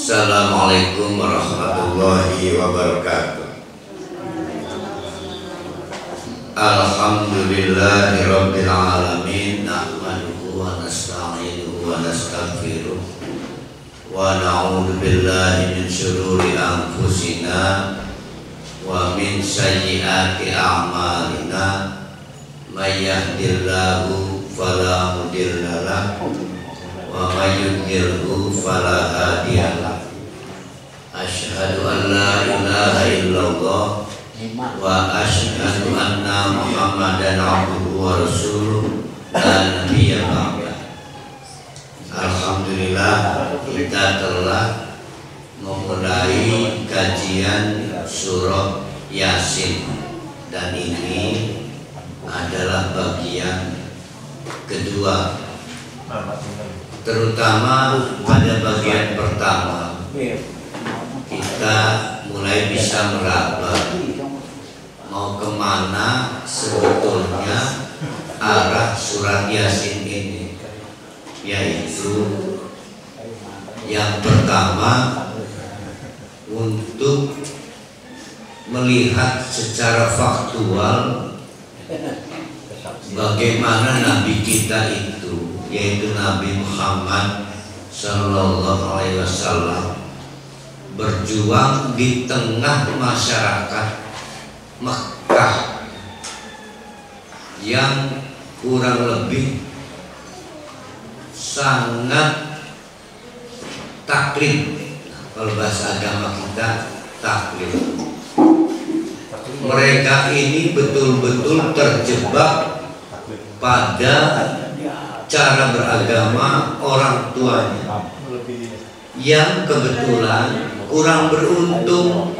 Assalamualaikum warahmatullahi wabarakatuh. Alhamdulillahi rabbil alamin. Nahmaduhu wa nasta'inuhu wa nastaghfiruh wa na'udzu billahi min syururi anfusina wa min sayyiati a'malina. May yahdihillahu fala mudilla lahu wa may yudlilhu fala hadiya lahu. Asyhadu an la ilaha illallah wa asyhadu anna Muhammadan abduhu wa rasuluh la nabiyya ba'da. Alhamdulillah, kita telah memulai kajian surah Yasin, dan ini adalah bagian kedua. Terutama pada bagian pertama kita mulai bisa meraba mau kemana sebetulnya arah surat Yasin ini, yaitu yang pertama untuk melihat secara faktual bagaimana Nabi kita itu, yaitu Nabi Muhammad Sallallahu Alaihi Wasallam, berjuang di tengah masyarakat Makkah yang kurang lebih sangat taklid. Kalau bahasa agama kita taklid. Mereka ini betul-betul terjebak pada cara beragama orang tuanya, yang kebetulan kurang beruntung.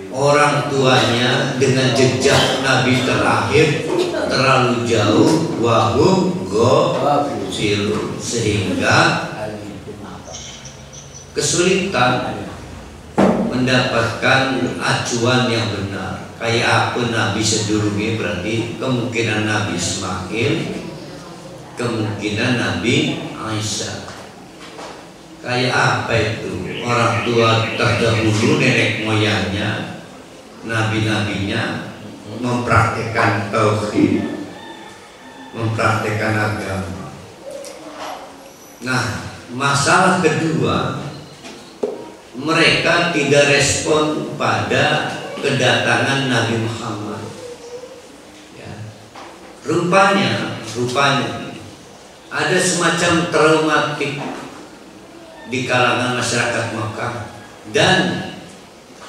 Orang tuanya dengan jejak Nabi terakhir terlalu jauh, wahum ghafilun, sehingga kesulitan mendapatkan acuan yang benar. Kayak apa Nabi sedurunge, berarti kemungkinan Nabi Ismail, kemungkinan Nabi Aisyah. Kayak apa itu? Orang tua terdahulu, nenek moyangnya, nabi-nabinya mempraktikkan tauhid, mempraktikkan agama. Nah, masalah kedua, mereka tidak respon pada kedatangan Nabi Muhammad. Ya. Rupanya ada semacam traumatik di kalangan masyarakat Mekah, dan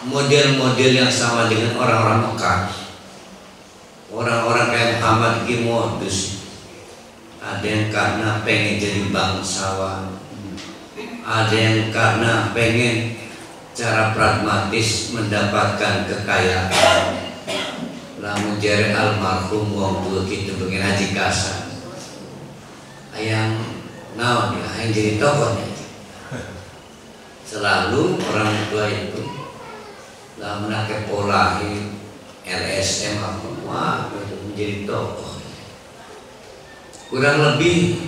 model-model yang sama dengan orang-orang Mekah. Orang-orang kayak Muhammad ini modus. Ada yang karena pengen jadi bangsawan, ada yang karena pengen cara pragmatis mendapatkan kekayaan. Lamun jare almarhum wong tua kita pengen haji kasar, yang naon ya, yang jadi tokohnya. Selalu orang tua itu lah menakai pola LSM apa menjadi tokoh. Kurang lebih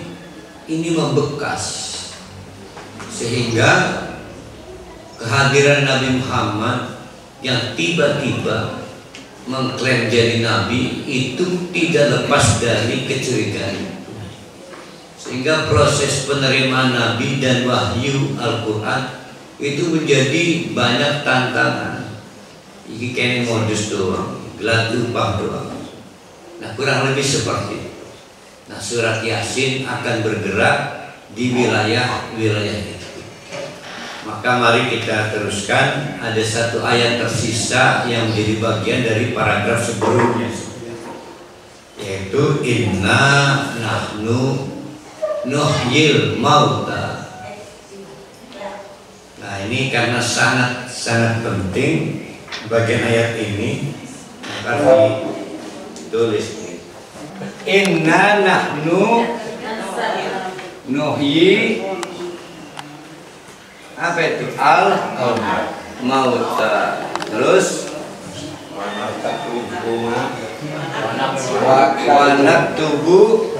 ini membekas, sehingga kehadiran Nabi Muhammad yang tiba-tiba mengklaim jadi Nabi itu tidak lepas dari kecurigaan. Sehingga proses penerimaan Nabi dan wahyu Al-Quran itu menjadi banyak tantangan. Ini kayak modus doang, gelat upah doang. Nah, kurang lebih seperti itu. Nah, surat Yasin akan bergerak di wilayah-wilayah itu. Maka mari kita teruskan. Ada satu ayat tersisa yang menjadi bagian dari paragraf sebelumnya, yaitu inna nahnu nuhyil mauta. Nah, ini karena sangat penting bagian ayat ini, maka ditulis inna nahnu nuhyi apa itu al mauta, terus wa naktubu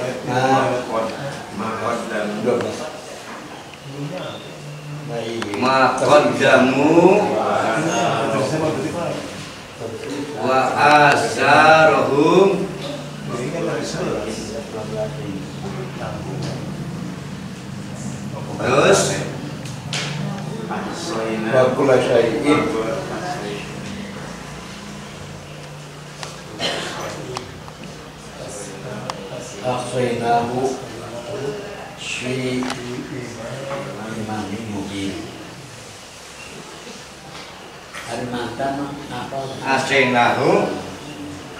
ma qaddamu wa asarhum terus wa kullu syai'in akhsainahu fi imamin mubin. Hari makan apa? akhsainahu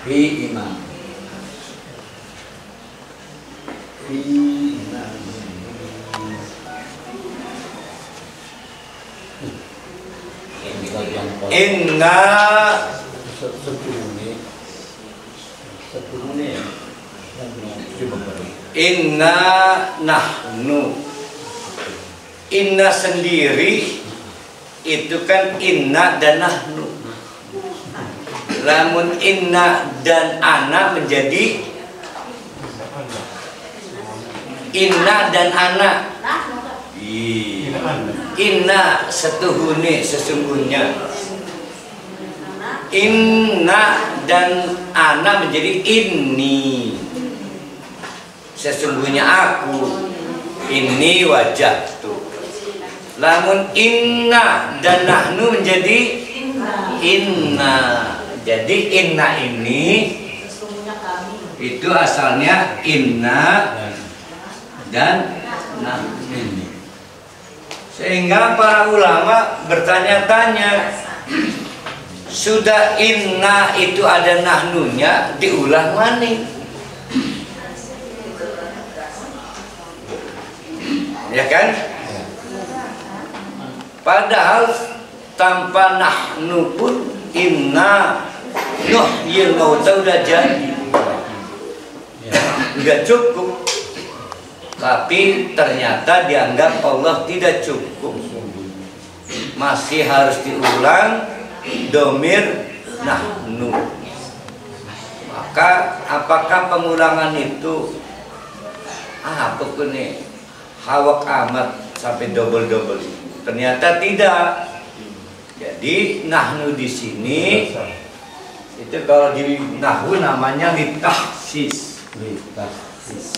Fi imam. Fi imam. Ini bagian inna sepuluh ya. inna nahnu. Inna sendiri itu kan inna dan nahnu. Lamun inna dan ana menjadi inna dan ana. Inna setuhune sesungguhnya. Inna dan ana menjadi inni. Sesungguhnya aku. Ini wajahtu. Lamun inna dan nahnu menjadi inna. Jadi inna ini itu asalnya inna dan nahnu. Sehingga para ulama bertanya-tanya, sudah inna itu ada nahnunya, diulang mana? Ya kan? Padahal tanpa nahnu pun inna nuhyil mauta udah jadi. Udah cukup. Tapi ternyata dianggap Allah tidak cukup. Masih harus diulang domir nahnu. Maka apakah pengulangan itu apa nih hawak amat sampai double-double? Ternyata tidak. Jadi nahnu di sini itu kalau di nahwu namanya litahsis. Litahsis.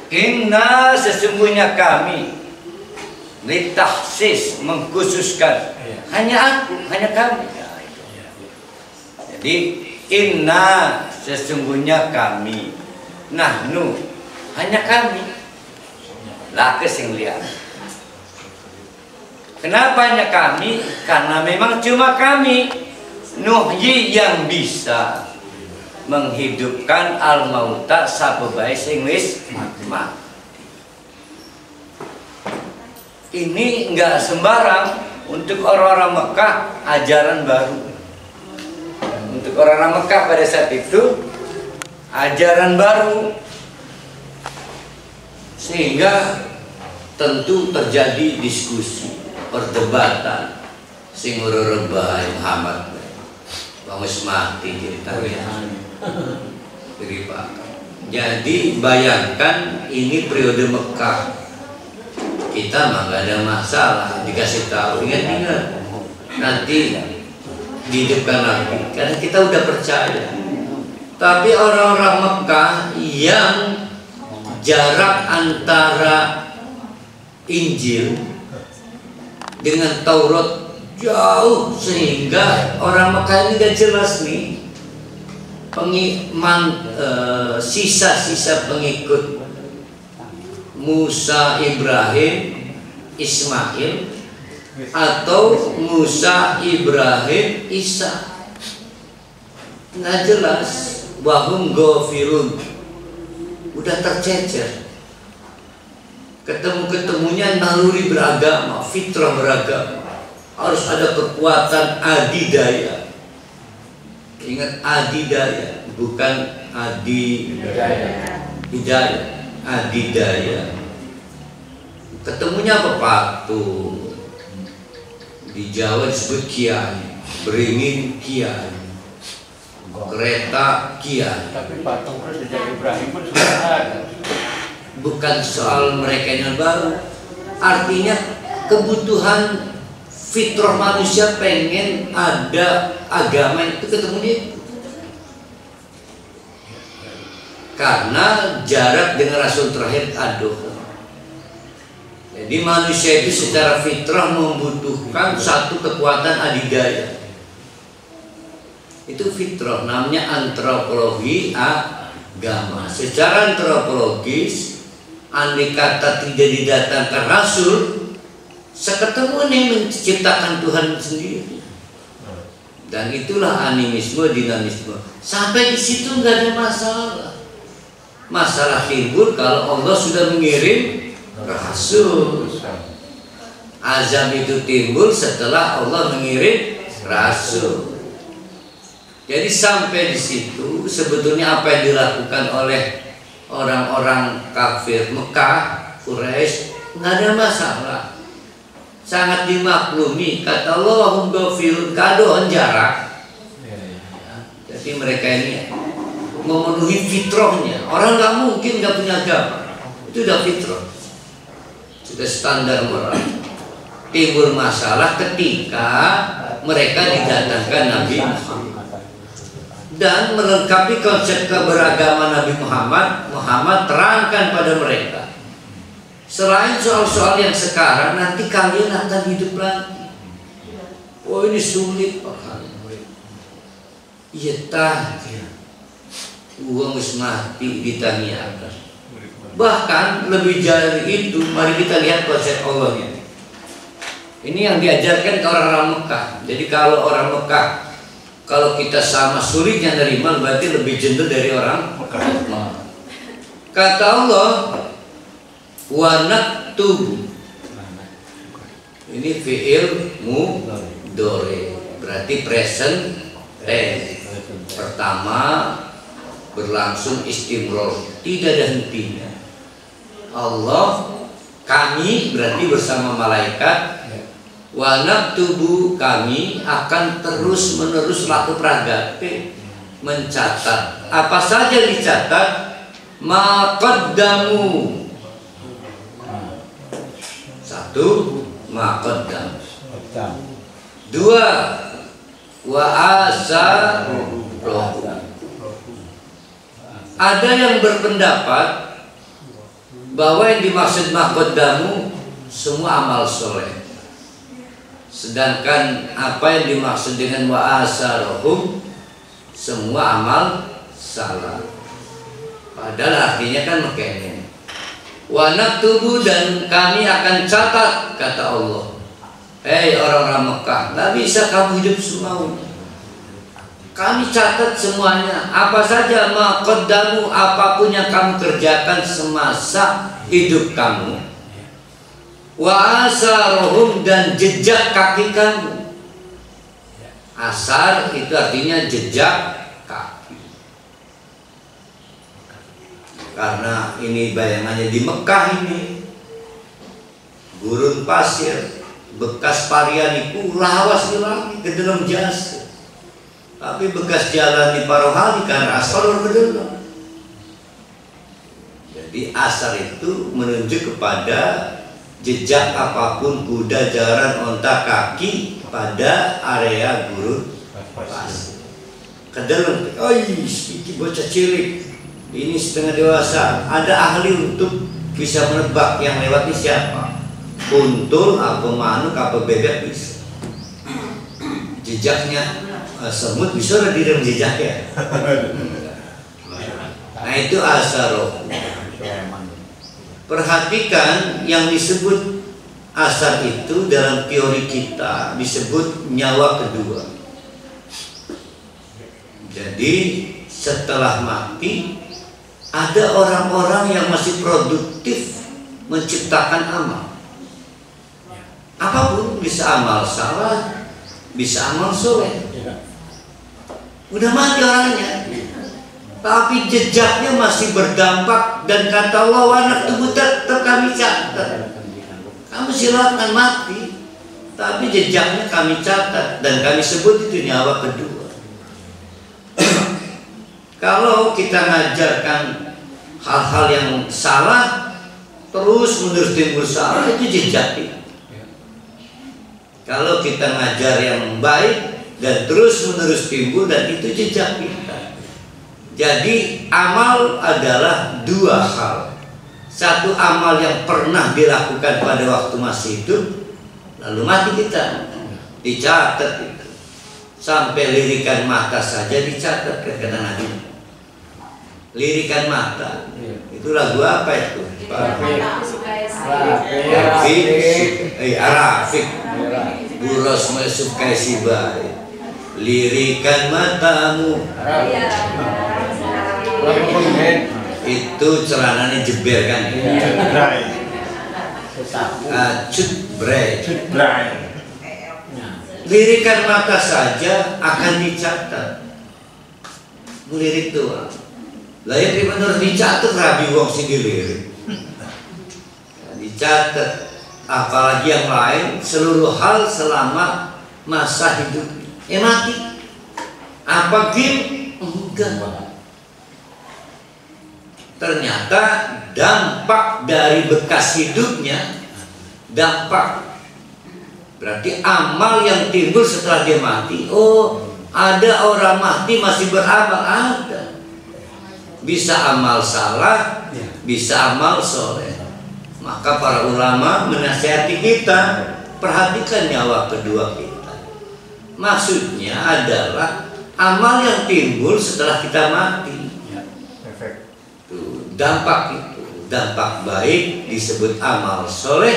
Inna sesungguhnya kami litahsis mengkhususkan hanya aku, hanya kami. Jadi inna sesungguhnya kami, nahnu hanya kami. Lakes yang lihat. Kenapa hanya kami? Karena memang cuma kami nuhyi yang bisa menghidupkan al-mauta sababai sing wis mati. Ini enggak sembarang untuk orang-orang Mekah ajaran baru. Untuk orang-orang Mekah pada saat itu ajaran baru. Sehingga tentu terjadi diskusi, perdebatan sing rebah Muhammad. Bang wis mati ceritanya. Jadi bayangkan ini periode Mekah. Kita mah gak ada masalah dikasih tahu, ingat nanti dihidupkan lagi karena kita udah percaya. Tapi orang-orang Mekah yang jarak antara Injil dengan Taurat jauh sehingga orang Mekah ini gak jelas nih sisa-sisa pengikut Musa, Ibrahim, Ismail atau Musa, Ibrahim, Isa. Nggak jelas. Wahum ghafirun. Udah tercecer. Ketemu-ketemunya naluri beragama, fitrah beragama. Harus ada kekuatan adidaya. Ingat adidaya, bukan adidaya. Hidayah. Adidaya. Ketemunya apa? Patung. Di Jawa disebut kiai. beringin kian, kereta kian. Tapi patung terus sejak Ibrahim pun sudah ada. Bukan soal mereka yang baru, artinya kebutuhan fitrah manusia pengen ada agama itu ketemu dia. Karena jarak dengan Rasul terakhir aduh. Jadi manusia itu secara fitrah membutuhkan satu kekuatan adidaya. Itu fitrah, namanya antropologi agama. Secara antropologis, andai kata tidak didatangkan Rasul, seketemu nih menciptakan Tuhan sendiri. Dan itulah animisme, dinamisme. Sampai di situ nggak ada masalah. Masalah timbul kalau Allah sudah mengirim Rasul. Azab itu timbul setelah Allah mengirim Rasul. Jadi sampai di situ sebetulnya apa yang dilakukan oleh orang-orang kafir Mekah, Quraisy nggak ada masalah, sangat dimaklumi. Kata Allah, hum ghafirun, kadoan jarak. Jadi mereka ini memenuhi fitrahnya. Orang nggak mungkin nggak punya agama, itu udah fitrah, sudah standar moral. Timbul masalah ketika mereka didatangkan Nabi Muhammad dan melengkapi konsep keberagaman Nabi Muhammad. Muhammad terangkan pada mereka, selain soal-soal yang sekarang, nanti kalian akan hidup lagi. Oh ini sulit Pak. Iya tanya, uang wis mati ditanyakan. Bahkan lebih dari itu, mari kita lihat konsep Allahnya. Ini yang diajarkan ke orang-orang Mekah. Jadi kalau orang Mekah, kalau kita sama sulitnya nerima, berarti lebih jendel dari orang Mekah. Kata Allah, wa naktubu. Ini fi'il mudhari, berarti present tense. Pertama berlangsung istimror, tidak ada hentinya. Allah, kami berarti bersama malaikat, wa naktubu, kami akan terus menerus laku pragate, mencatat apa saja dicatat, ma qaddamu. Satu, ma qaddam. Dua, wa asaru. Ada yang berpendapat bahwa yang dimaksud ma qaddamu semua amal soleh. Sedangkan apa yang dimaksud dengan wa asarohum semua amal salah. Padahal artinya kan makanya wa naktubu, dan kami akan catat, kata Allah. Hei orang-orang Mekah, nggak bisa kamu hidup semaunya. Kami catat semuanya, apa saja ma qaddamu, apapun yang kamu kerjakan semasa hidup kamu. Wa asarohum, dan jejak kaki kamu. Asar itu artinya jejak kaki. Karena ini bayangannya di Mekah ini gurun pasir, bekas parianiku lawas hilang ke dalam jas. Tapi bekas jalan di Parohani karena asar berdelok. Jadi asar itu menunjuk kepada jejak apapun, kuda, jaran, onta, kaki pada area gurun pasir. Kedalam, ini bocah cilik, ini setengah dewasa. Ada ahli untuk bisa menebak yang lewat ini siapa? Untul, apa manuk, apa bebek bisa. Jejaknya semut bisa ada di dalam jejaknya. Nah itu asaroh. Perhatikan yang disebut asar itu dalam teori kita disebut nyawa kedua. Jadi setelah mati ada orang-orang yang masih produktif menciptakan amal. Apapun, bisa amal salah, bisa amal soleh. Udah mati orangnya, tapi jejaknya masih berdampak, dan kata Allah, anak tubuh tetap kami catat. Kamu silakan mati, tapi jejaknya kami catat dan kami sebut itu nyawa kedua. Kalau kita ngajarkan hal-hal yang salah terus menerus timbul salah, itu jejak kita. Kalau kita ngajar yang baik dan terus menerus timbul, dan itu jejak kita. Jadi amal adalah dua hal. Satu, amal yang pernah dilakukan pada waktu masih hidup, lalu mati kita, dicatat itu. Sampai lirikan mata saja dicatat, kata Nabi. Lirikan mata, itu lagu apa itu? Arafik, Buros mesukai siba. Lirikan matamu. Itu celananya jeber kan? Cutbray. Lirikan mata saja akan dicatat. Melirik doang. Lah yang benar dicatat rabi wong sing dilirik. Dicatat, apalagi yang lain, seluruh hal selama masa hidup. Mati. Apa game? Enggak. Ternyata dampak dari bekas hidupnya, dampak berarti amal yang timbul setelah dia mati. Oh, ada orang mati masih beramal, ada. Bisa amal salah, bisa amal soleh. Maka para ulama menasihati kita, perhatikan nyawa kedua kita. Maksudnya adalah amal yang timbul setelah kita mati. Dampak itu, dampak baik disebut amal soleh,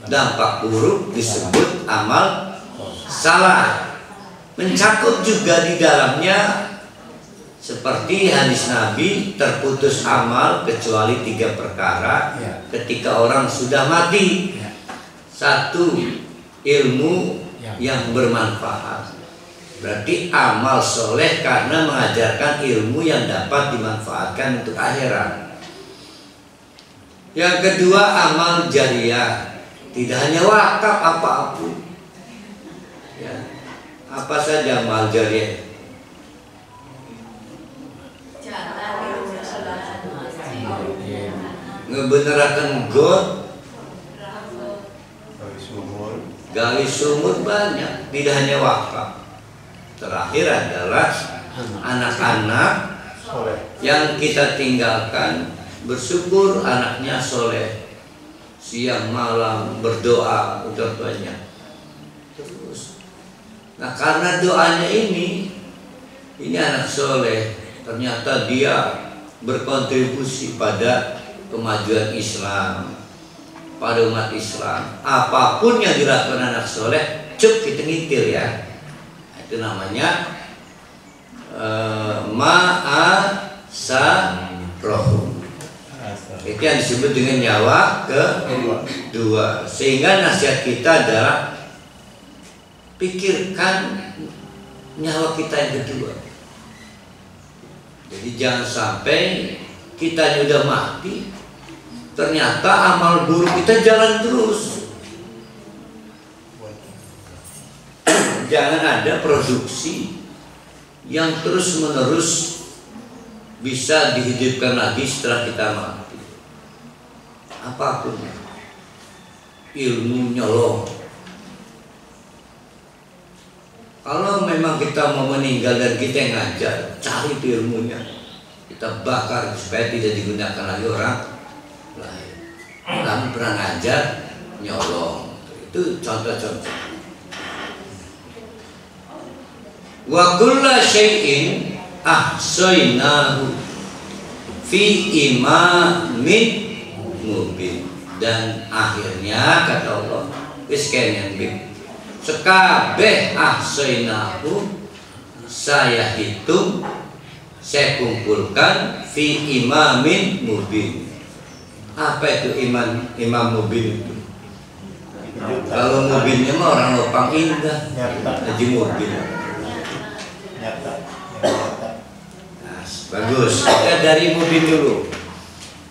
dampak buruk disebut amal salah. Mencakup juga di dalamnya seperti hadis Nabi, terputus amal kecuali 3 perkara ketika orang sudah mati. 1, ilmu yang bermanfaat. Berarti amal soleh karena mengajarkan ilmu yang dapat dimanfaatkan untuk akhirat. Yang kedua, amal jariah, tidak hanya wakaf, apapun. Ya. Apa saja amal jariah? Ngebenerakan got, gali sumur banyak, tidak hanya wakaf. Terakhir adalah anak-anak yang kita tinggalkan, bersyukur anaknya soleh, siang malam berdoa untuk tuanya. Terus, nah karena doanya ini anak soleh, ternyata dia berkontribusi pada kemajuan Islam, pada umat Islam. Apapun yang dilakukan anak soleh, cuk kita ngitir ya. Itu namanya ma'asarohum. Itu yang disebut dengan nyawa kedua. Sehingga nasihat kita adalah pikirkan nyawa kita yang kedua. Jadi jangan sampai kita udah mati, ternyata amal buruk kita jalan terus. Jangan ada produksi yang terus menerus bisa dihidupkan lagi setelah kita mati. Apapun, ilmu nyolong. Kalau memang kita mau meninggal dan kita ngajar, cari ilmunya, kita bakar supaya tidak digunakan lagi orang lain. Kamu pernah ngajar, nyolong. Itu contoh-contoh. Wa kulla syai'in ahsaynahu fi imamin mubin. Dan akhirnya kata Allah, wis kene sekabeh ahsaynahu, saya hitung, saya kumpulkan fi imamin mubin. Apa itu imam mubin itu? Kalau mubinnya mah orang Lopang Indah, Haji Mubin. Nah, bagus. Kita dari Mubin dulu.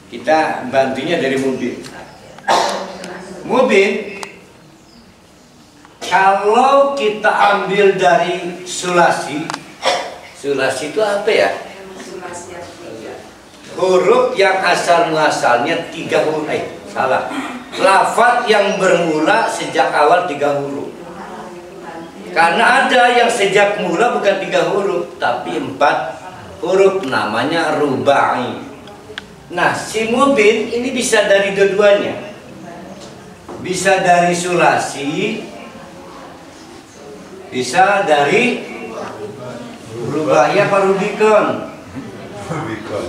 Kita bantunya dari Mubin. Mubin Kalau kita ambil dari sulasi itu apa ya? Huruf yang asal muasalnya 3 huruf. Salah. Lafaz yang bermula sejak awal 3 huruf. Karena ada yang sejak mula bukan 3 huruf, tapi 4 huruf, namanya rubai. Nah, si mubin ini bisa dari dua-duanya. Bisa dari sulasi, bisa dari rubai apa rubikon?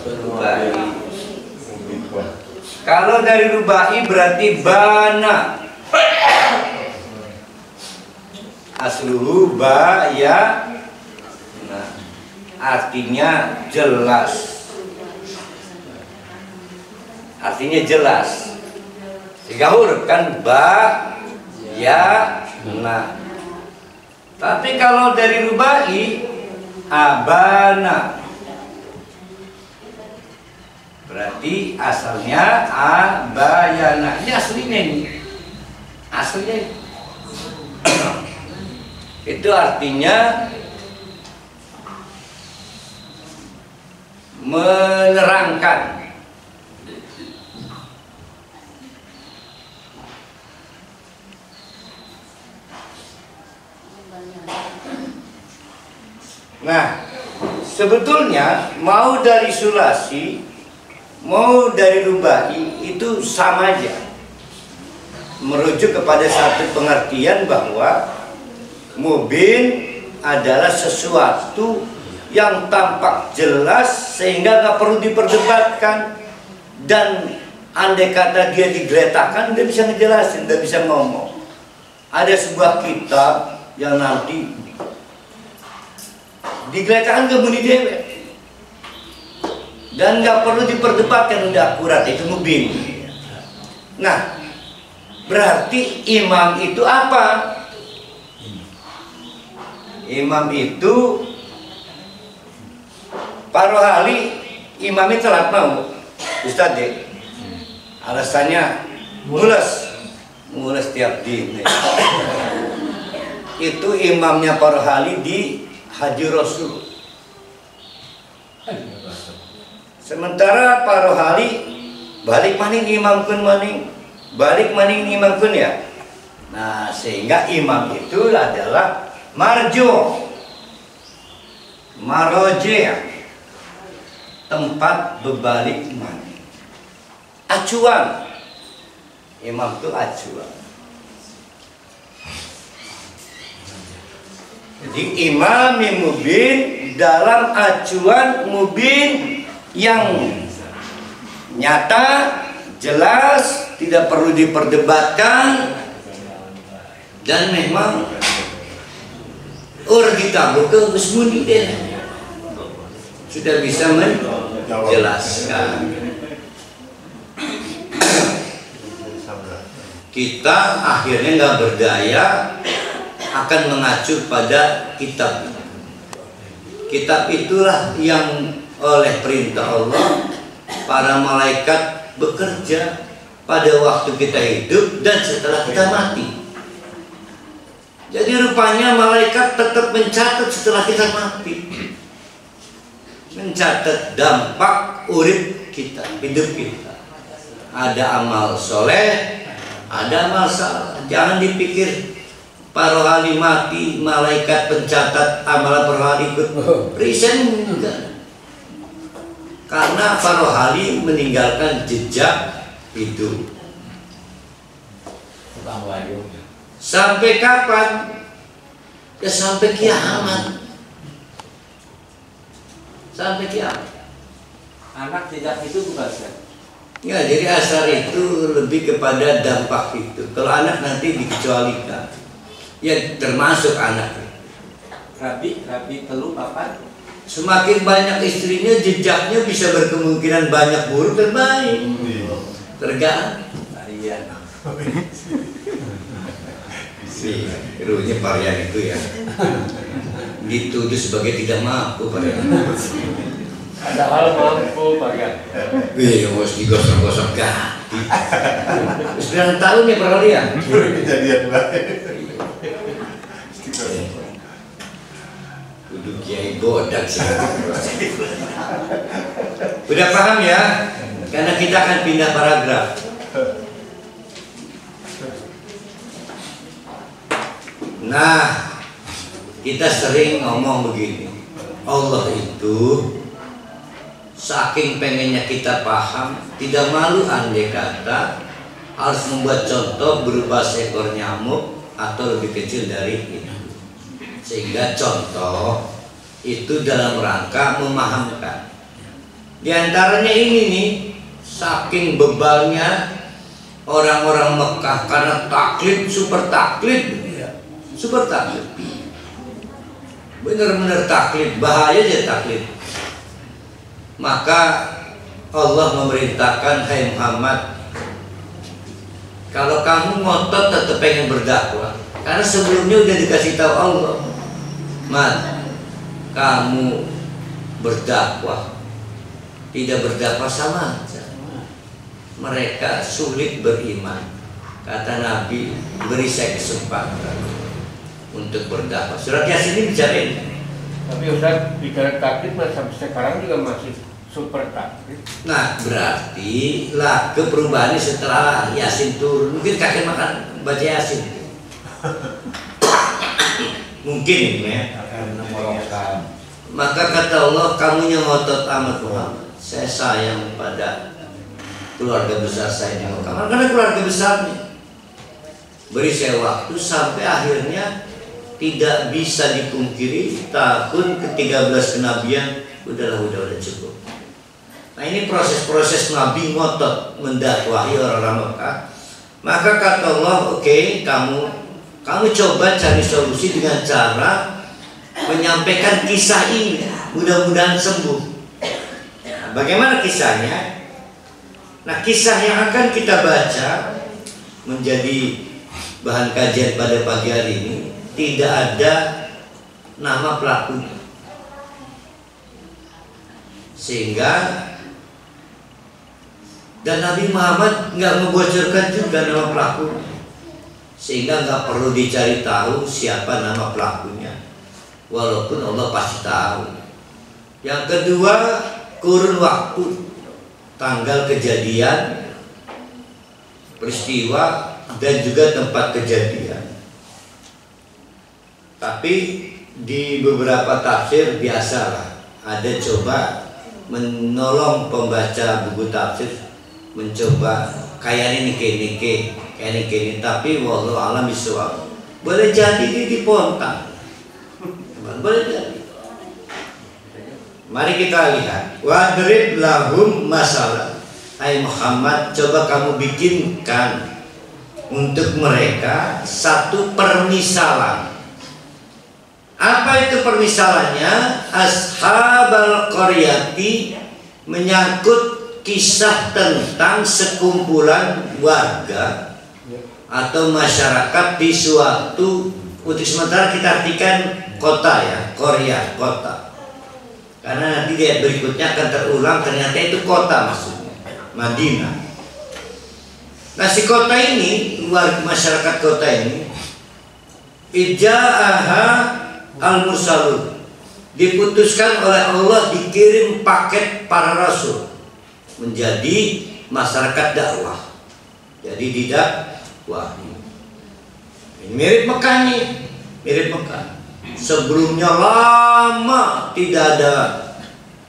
Rubai. Kalau dari rubai berarti bana. Asluhu ya. Nah, artinya jelas. Artinya jelas. 3 huruf kan, ya, nah. Tapi kalau dari rubai, abana, berarti asalnya abayana. Ini aslinya ini. Aslinya ini. Itu artinya menerangkan. Nah, sebetulnya mau dari sulasi, mau dari rubai itu sama aja, merujuk kepada satu pengertian bahwa mubin adalah sesuatu yang tampak jelas sehingga nggak perlu diperdebatkan, dan andai kata dia digeletakkan dia bisa ngejelasin, dia bisa ngomong. Ada sebuah kitab yang nanti digeletakkan ke muni dewe dan nggak perlu diperdebatkan, udah akurat, itu mubin. Nah, berarti imam itu apa? Imam itu parohali, imamnya telat mau Ustadz deh. Alasannya mules tiap din. Itu imamnya parohali di Haji Rasul. Sementara parohali balik maning imamkeun maning, balik maning imamkeun ya. Nah, sehingga imam itu adalah marjo, maroje, tempat berbalik maning, acuan. Imam itu acuan. Jadi imam mubin dalam acuan mubin yang nyata, jelas, tidak perlu diperdebatkan, dan memang kita bukan musmuni deh, sudah bisa menjelaskan. Kita akhirnya nggak berdaya, akan mengacu pada kitab. Kitab itulah yang oleh perintah Allah para malaikat bekerja pada waktu kita hidup dan setelah kita mati. Jadi rupanya malaikat tetap mencatat setelah kita mati, mencatat dampak urip kita, hidup kita. Ada amal soleh, ada amal salah. Jangan dipikir parohali mati, malaikat pencatat amalan parohali ikut resign, enggak. Karena parohali meninggalkan jejak hidup. Sampai kapan? Ya sampai kiamat. Sampai kiamat. Anak jejak itu bukan sih? Ya, jadi asar itu lebih kepada dampak itu. Kalau anak nanti dikecualikan, ya termasuk anak. Rabi telu papan. Semakin banyak istrinya, jejaknya bisa berkemungkinan banyak buruk dan baik. Tergantung. Iya. Ruhnya varian itu ya. Dituduh sebagai tidak mampu varian. Padahal mampu varian. Iya, harus digosok-gosok ganti. 9 tahun ya varian. Kejadian baik. Kudu kiai bodak sih. Udah paham ya? Karena kita akan pindah paragraf. Nah, kita sering ngomong begini, Allah itu saking pengennya kita paham, tidak malu andai kata harus membuat contoh berupa seekor nyamuk atau lebih kecil dari itu. Sehingga contoh itu dalam rangka memahamkan. Di antaranya ini nih, saking bebalnya orang-orang Mekah karena taklid, super taklid, benar-benar taklid, bahaya aja taklid. Maka Allah memerintahkan, hai Muhammad, kalau kamu ngotot tetap pengen berdakwah, karena sebelumnya udah dikasih tahu Allah, Mat, kamu berdakwah, tidak berdakwah sama aja. Mereka sulit beriman. Kata Nabi, beri saya kesempatan untuk berdakwah. Surat Yasin ini bicara ini. Tapi Ustaz, bicara taklid sampai sekarang juga masih super taklid. Nah, berarti lah perubahannya setelah Yasin turun. Mungkin kakek makan baca Yasin. Mungkin ya. Maka kata Allah, kamu yang ngotot amat Muhammad. Saya sayang pada keluarga besar saya di Mekah. Karena keluarga besarnya. Beri saya waktu sampai akhirnya tidak bisa dipungkiri tahun ke-13 kenabian udah cukup. Nah, ini proses-proses Nabi ngotot mendakwahi orang-orang Mekah. Maka kata Allah, oke, kamu coba cari solusi dengan cara menyampaikan kisah ini, mudah-mudahan sembuh. Nah, bagaimana kisahnya? Nah, kisah yang akan kita baca menjadi bahan kajian pada pagi hari ini tidak ada nama pelakunya, sehingga dan Nabi Muhammad nggak membocorkan juga nama pelakunya, sehingga nggak perlu dicari tahu siapa nama pelakunya, walaupun Allah pasti tahu. Yang kedua, kurun waktu, tanggal kejadian, peristiwa, dan juga tempat kejadian. Tapi di beberapa tafsir biasalah ada coba menolong pembaca buku tafsir, mencoba kayak ini, tapi wallahu alam bishawab. Boleh jadi dipontak, boleh jadi. Mari kita lihat. Wadrib lahum masalah. Hai Muhammad, coba kamu bikinkan untuk mereka satu permisalan. Apa itu permisalannya? Ashabal qaryati, menyangkut kisah tentang sekumpulan warga atau masyarakat di suatu, untuk sementara kita artikan kota ya, Korea, kota. Karena nanti di ayat berikutnya akan terulang, ternyata itu kota maksudnya, Madinah. Nah, si kota ini, masyarakat kota ini, ija'aha al-mursalun, diputuskan oleh Allah dikirim paket para rasul menjadi masyarakat dakwah. Jadi didakwahi. Ini mirip Mekah nih, mirip Mekah. Sebelumnya lama tidak ada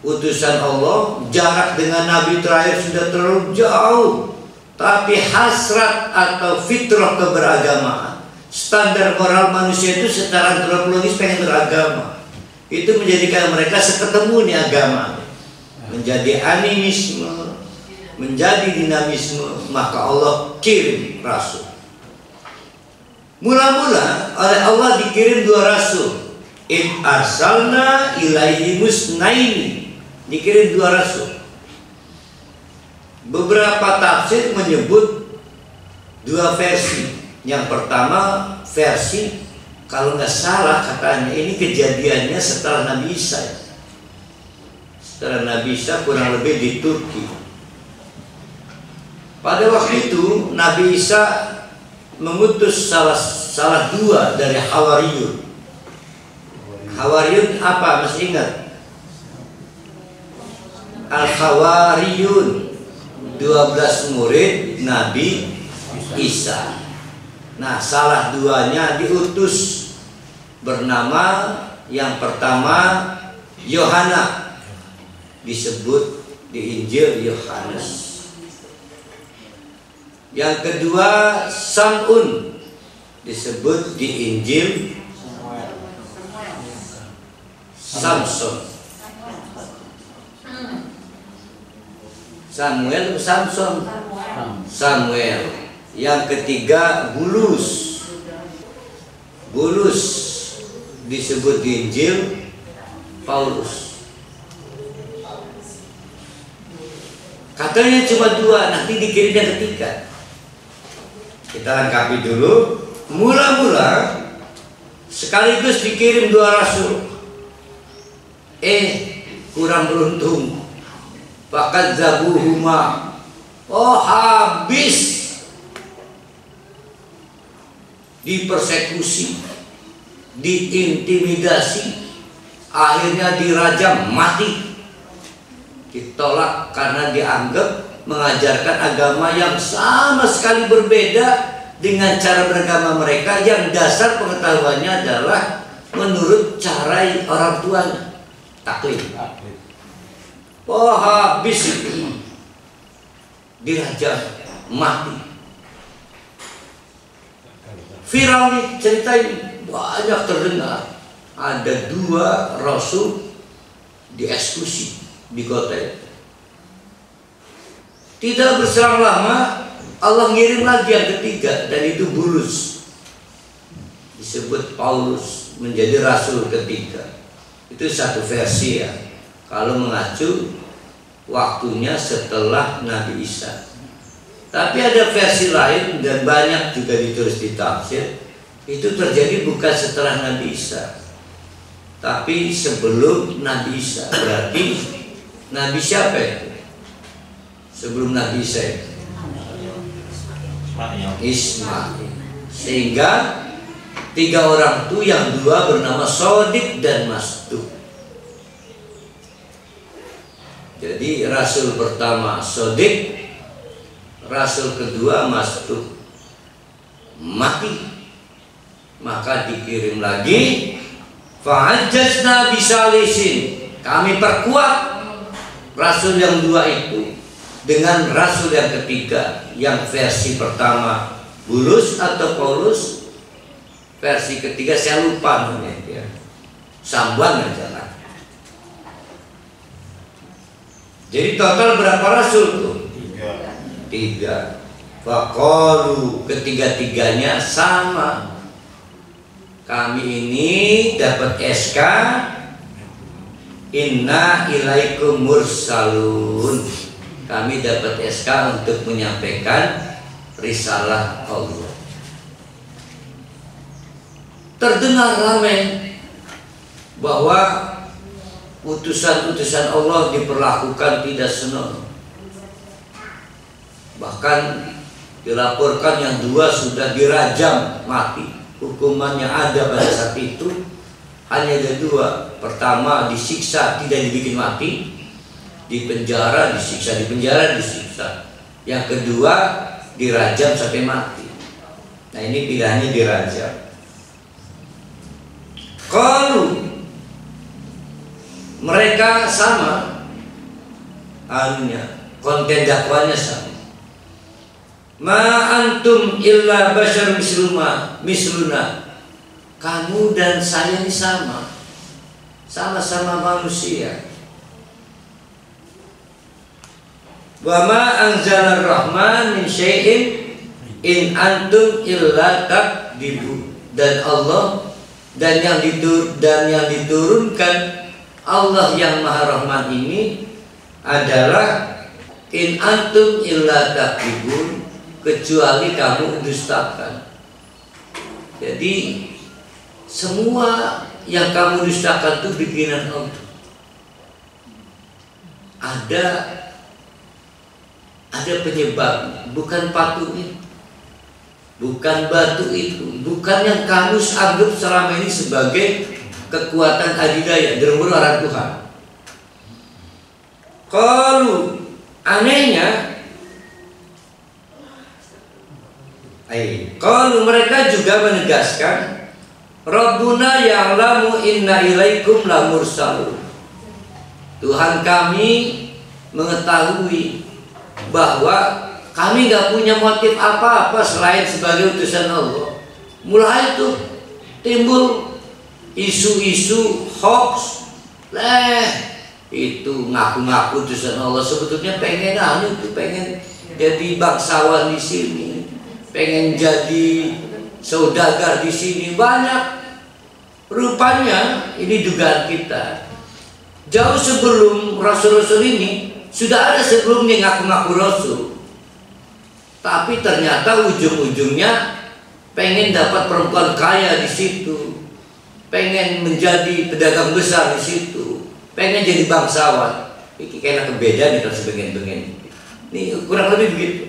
utusan Allah, jarak dengan Nabi terakhir sudah terlalu jauh. Tapi hasrat atau fitrah keberagamaan, standar moral manusia itu secara antropologis pengen beragama. Itu menjadikan mereka seketemu nih agama, menjadi animisme, menjadi dinamisme. Maka Allah kirim rasul. Mula-mula oleh Allah dikirim 2 rasul. Id arsalna ilaihi musnaini, dikirim 2 rasul. Beberapa tafsir menyebut 2 versi. Yang pertama versi, kalau nggak salah katanya ini kejadiannya setelah Nabi Isa. Setelah Nabi Isa kurang lebih di Turki. Pada waktu itu Nabi Isa mengutus salah 2 dari Hawariyun Hawariyun apa? Masih ingat? Al-Hawariyun 12 murid Nabi Isa. Nah, salah duanya diutus bernama, yang pertama Yohana, disebut di Injil Yohanes. Yang kedua Sam'un, disebut di Injil Samson. Samuel atau Samson? Samuel. Yang ketiga Bulus. Bulus disebut di Injil Paulus. Katanya cuma dua, nanti dikirim yang ketiga. Kita lengkapi dulu. Mula-mula sekaligus dikirim 2 rasul. Kurang beruntung. Bahkan zabuhuma. Oh, habis. Dipersekusi, diintimidasi, akhirnya dirajam mati. Ditolak karena dianggap mengajarkan agama yang sama sekali berbeda dengan cara beragama mereka, yang dasar pengetahuannya adalah menurut cara orang tuanya, taklid. Oh, habis itu, dirajam mati. Viral nih cerita ini, banyak terdengar. Ada 2 rasul dieksekusi di kota itu. Tidak berselang lama Allah ngirim lagi yang ketiga, dan itu Bulus, disebut Paulus, menjadi rasul ketiga. Itu satu versi ya, kalau mengacu waktunya setelah Nabi Isa. Tapi ada versi lain, dan banyak juga ditulis di tafsir, itu terjadi bukan setelah Nabi Isa, tapi sebelum Nabi Isa. Berarti Nabi siapa itu? Sebelum Nabi Isa itu Ismail. Sehingga 3 orang itu, yang 2 bernama Sodik dan Mastuk. Jadi rasul pertama Sodik, rasul kedua Mastuk, mati. Maka dikirim lagi, fa'ajjazna bisalisin, kami perkuat rasul yang 2 itu dengan rasul yang ketiga, yang versi pertama Bulus atau Paulus, versi ketiga saya lupa namanya ya. Sambuan aja lah. Jadi total berapa rasul tuh? 3. Faqalu, ketiga-tiganya sama. Kami ini dapat SK, inna ilaikum mursalun. Kami dapat SK untuk menyampaikan risalah Allah. Terdengar ramai bahwa utusan-utusan Allah diperlakukan tidak senonoh. Bahkan dilaporkan yang 2 sudah dirajam mati. Hukumannya ada pada saat itu hanya ada 2. Pertama disiksa, tidak dibikin mati, di penjara disiksa, di penjara disiksa. Yang kedua dirajam sampai mati. Nah, ini pilihannya dirajam. Kalau mereka sama anunya, konten dakwanya sama. Ma antum illa bashar misluna. Kamu dan saya ini sama. Sama-sama manusia. Wa ma anzalar rahman min syai'in in antum illa takdibu. Dan Allah dan yang diturunkan Allah yang Maha Rahman ini adalah in antum illa takdibun, kecuali kamu dustakan. Jadi semua yang kamu dustakan itu bikinan Allah. Ada penyebab, bukan patung itu, bukan batu itu, bukan yang kamu anggap selama ini sebagai kekuatan adidaya, dermuru orang Tuhan. Kalau anehnya, kalau mereka juga menegaskan, Rabbuna ya'lamu inna ilaikum lamursalun. Tuhan kami mengetahui bahwa kami gak punya motif apa-apa selain sebagai utusan Allah. Mulai itu timbul isu-isu hoax, itu ngaku-ngaku utusan Allah, sebetulnya pengen pengen jadi bangsawan di sini, pengen jadi saudagar di sini, banyak. Rupanya ini dugaan kita. Jauh sebelum Rasul-Rasul ini sudah ada sebelumnya ngaku-ngaku Rasul, tapi ternyata ujung-ujungnya pengen dapat perempuan kaya di situ, pengen menjadi pedagang besar di situ, pengen jadi bangsawan. Ini kayaknya kebeda nih kalau sebagian-bagian. Ini kurang lebih begitu.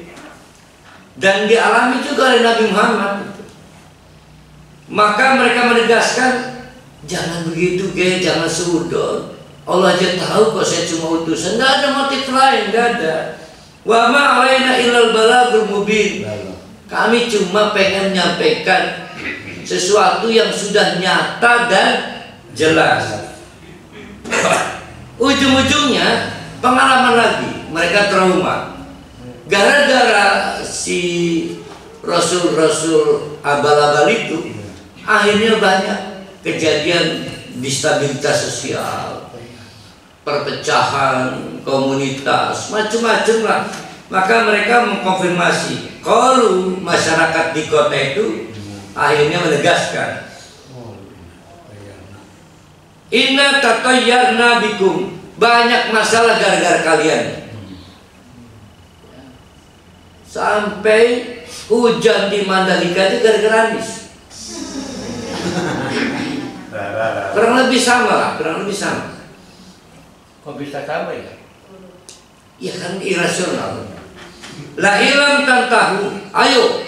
Dan dialami juga oleh Nabi Muhammad. Maka mereka menegaskan, jangan begitu jangan seudon. Allah aja tahu kok saya cuma utusan, nggak ada motif lain, nggak ada. Wa ma alaina illal balagul mubin. Kami cuma pengen menyampaikan sesuatu yang sudah nyata dan jelas. Ujung-ujungnya pengalaman lagi, mereka trauma. Gara-gara si Rasul-Rasul abal-abal itu, akhirnya banyak kejadian distabilitas sosial, perpecahan komunitas, macam-macam lah. Maka mereka mengkonfirmasi. Kalau masyarakat di kota itu akhirnya menegaskan, inna tatayyarna bikum, banyak masalah gara-gara kalian. Sampai hujan di Mandalika itu gara-gara Anies. Kurang lebih sama lah, kurang lebih sama. Kok bisa sama ya? Ya kan irasional. La ilam tantahu, ayo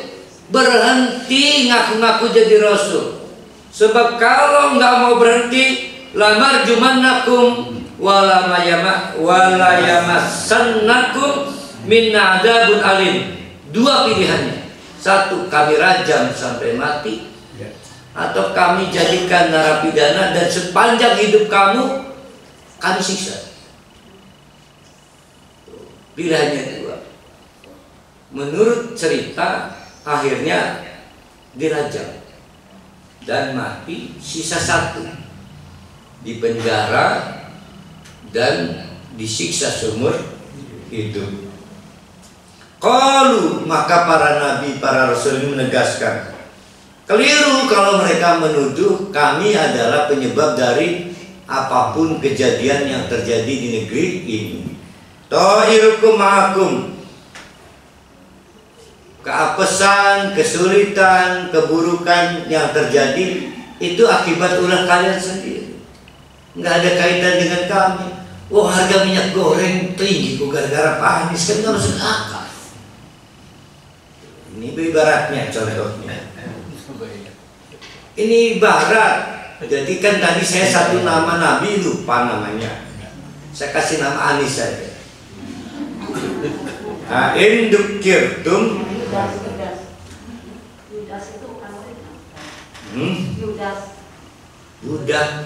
berhenti ngaku-ngaku jadi Rasul. Sebab kalau nggak mau berhenti, lamar jumannakum walayamassannakum min adabun alim. Dua pilihannya. Satu, kami rajam sampai mati, atau kami jadikan narapidana dan sepanjang hidup kamu kami siksa. Pilihannya dua. Menurut cerita akhirnya dirajam dan mati, sisa satu di penjara dan disiksa seumur hidup. Qalu, maka para nabi, para rasul ini menegaskan, keliru kalau mereka menuduh kami adalah penyebab dari apapun kejadian yang terjadi di negeri ini. Ta'irukum ma'akum, keapesan, kesulitan, keburukan yang terjadi itu akibat ulah kalian sendiri, nggak ada kaitan dengan kami. Oh, harga minyak goreng tinggi kok gara-gara Pak Anies, kan nggak masuk akal. Ini ibaratnya, contohnya. Ini ibarat, jadi kan tadi saya satu nama nabi lupa namanya, saya kasih nama Anies saja. Indukirtum Yudas.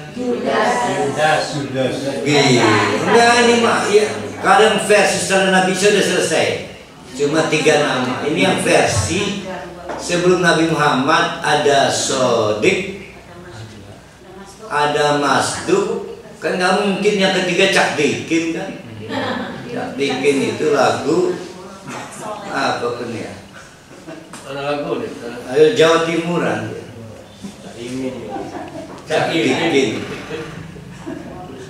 Enggak, ini mah ya, kadang versi setelah Nabi sudah selesai. Cuma 3 nama. Ini yang versi sebelum Nabi Muhammad, ada Sodik, ada Masduk. Kan nggak mungkin yang ketiga Cak Dikin kan? Cak Dikin itu lagu apa pun ya? Lagu nih. Ayo Jawa Timuran. Cak Dikin.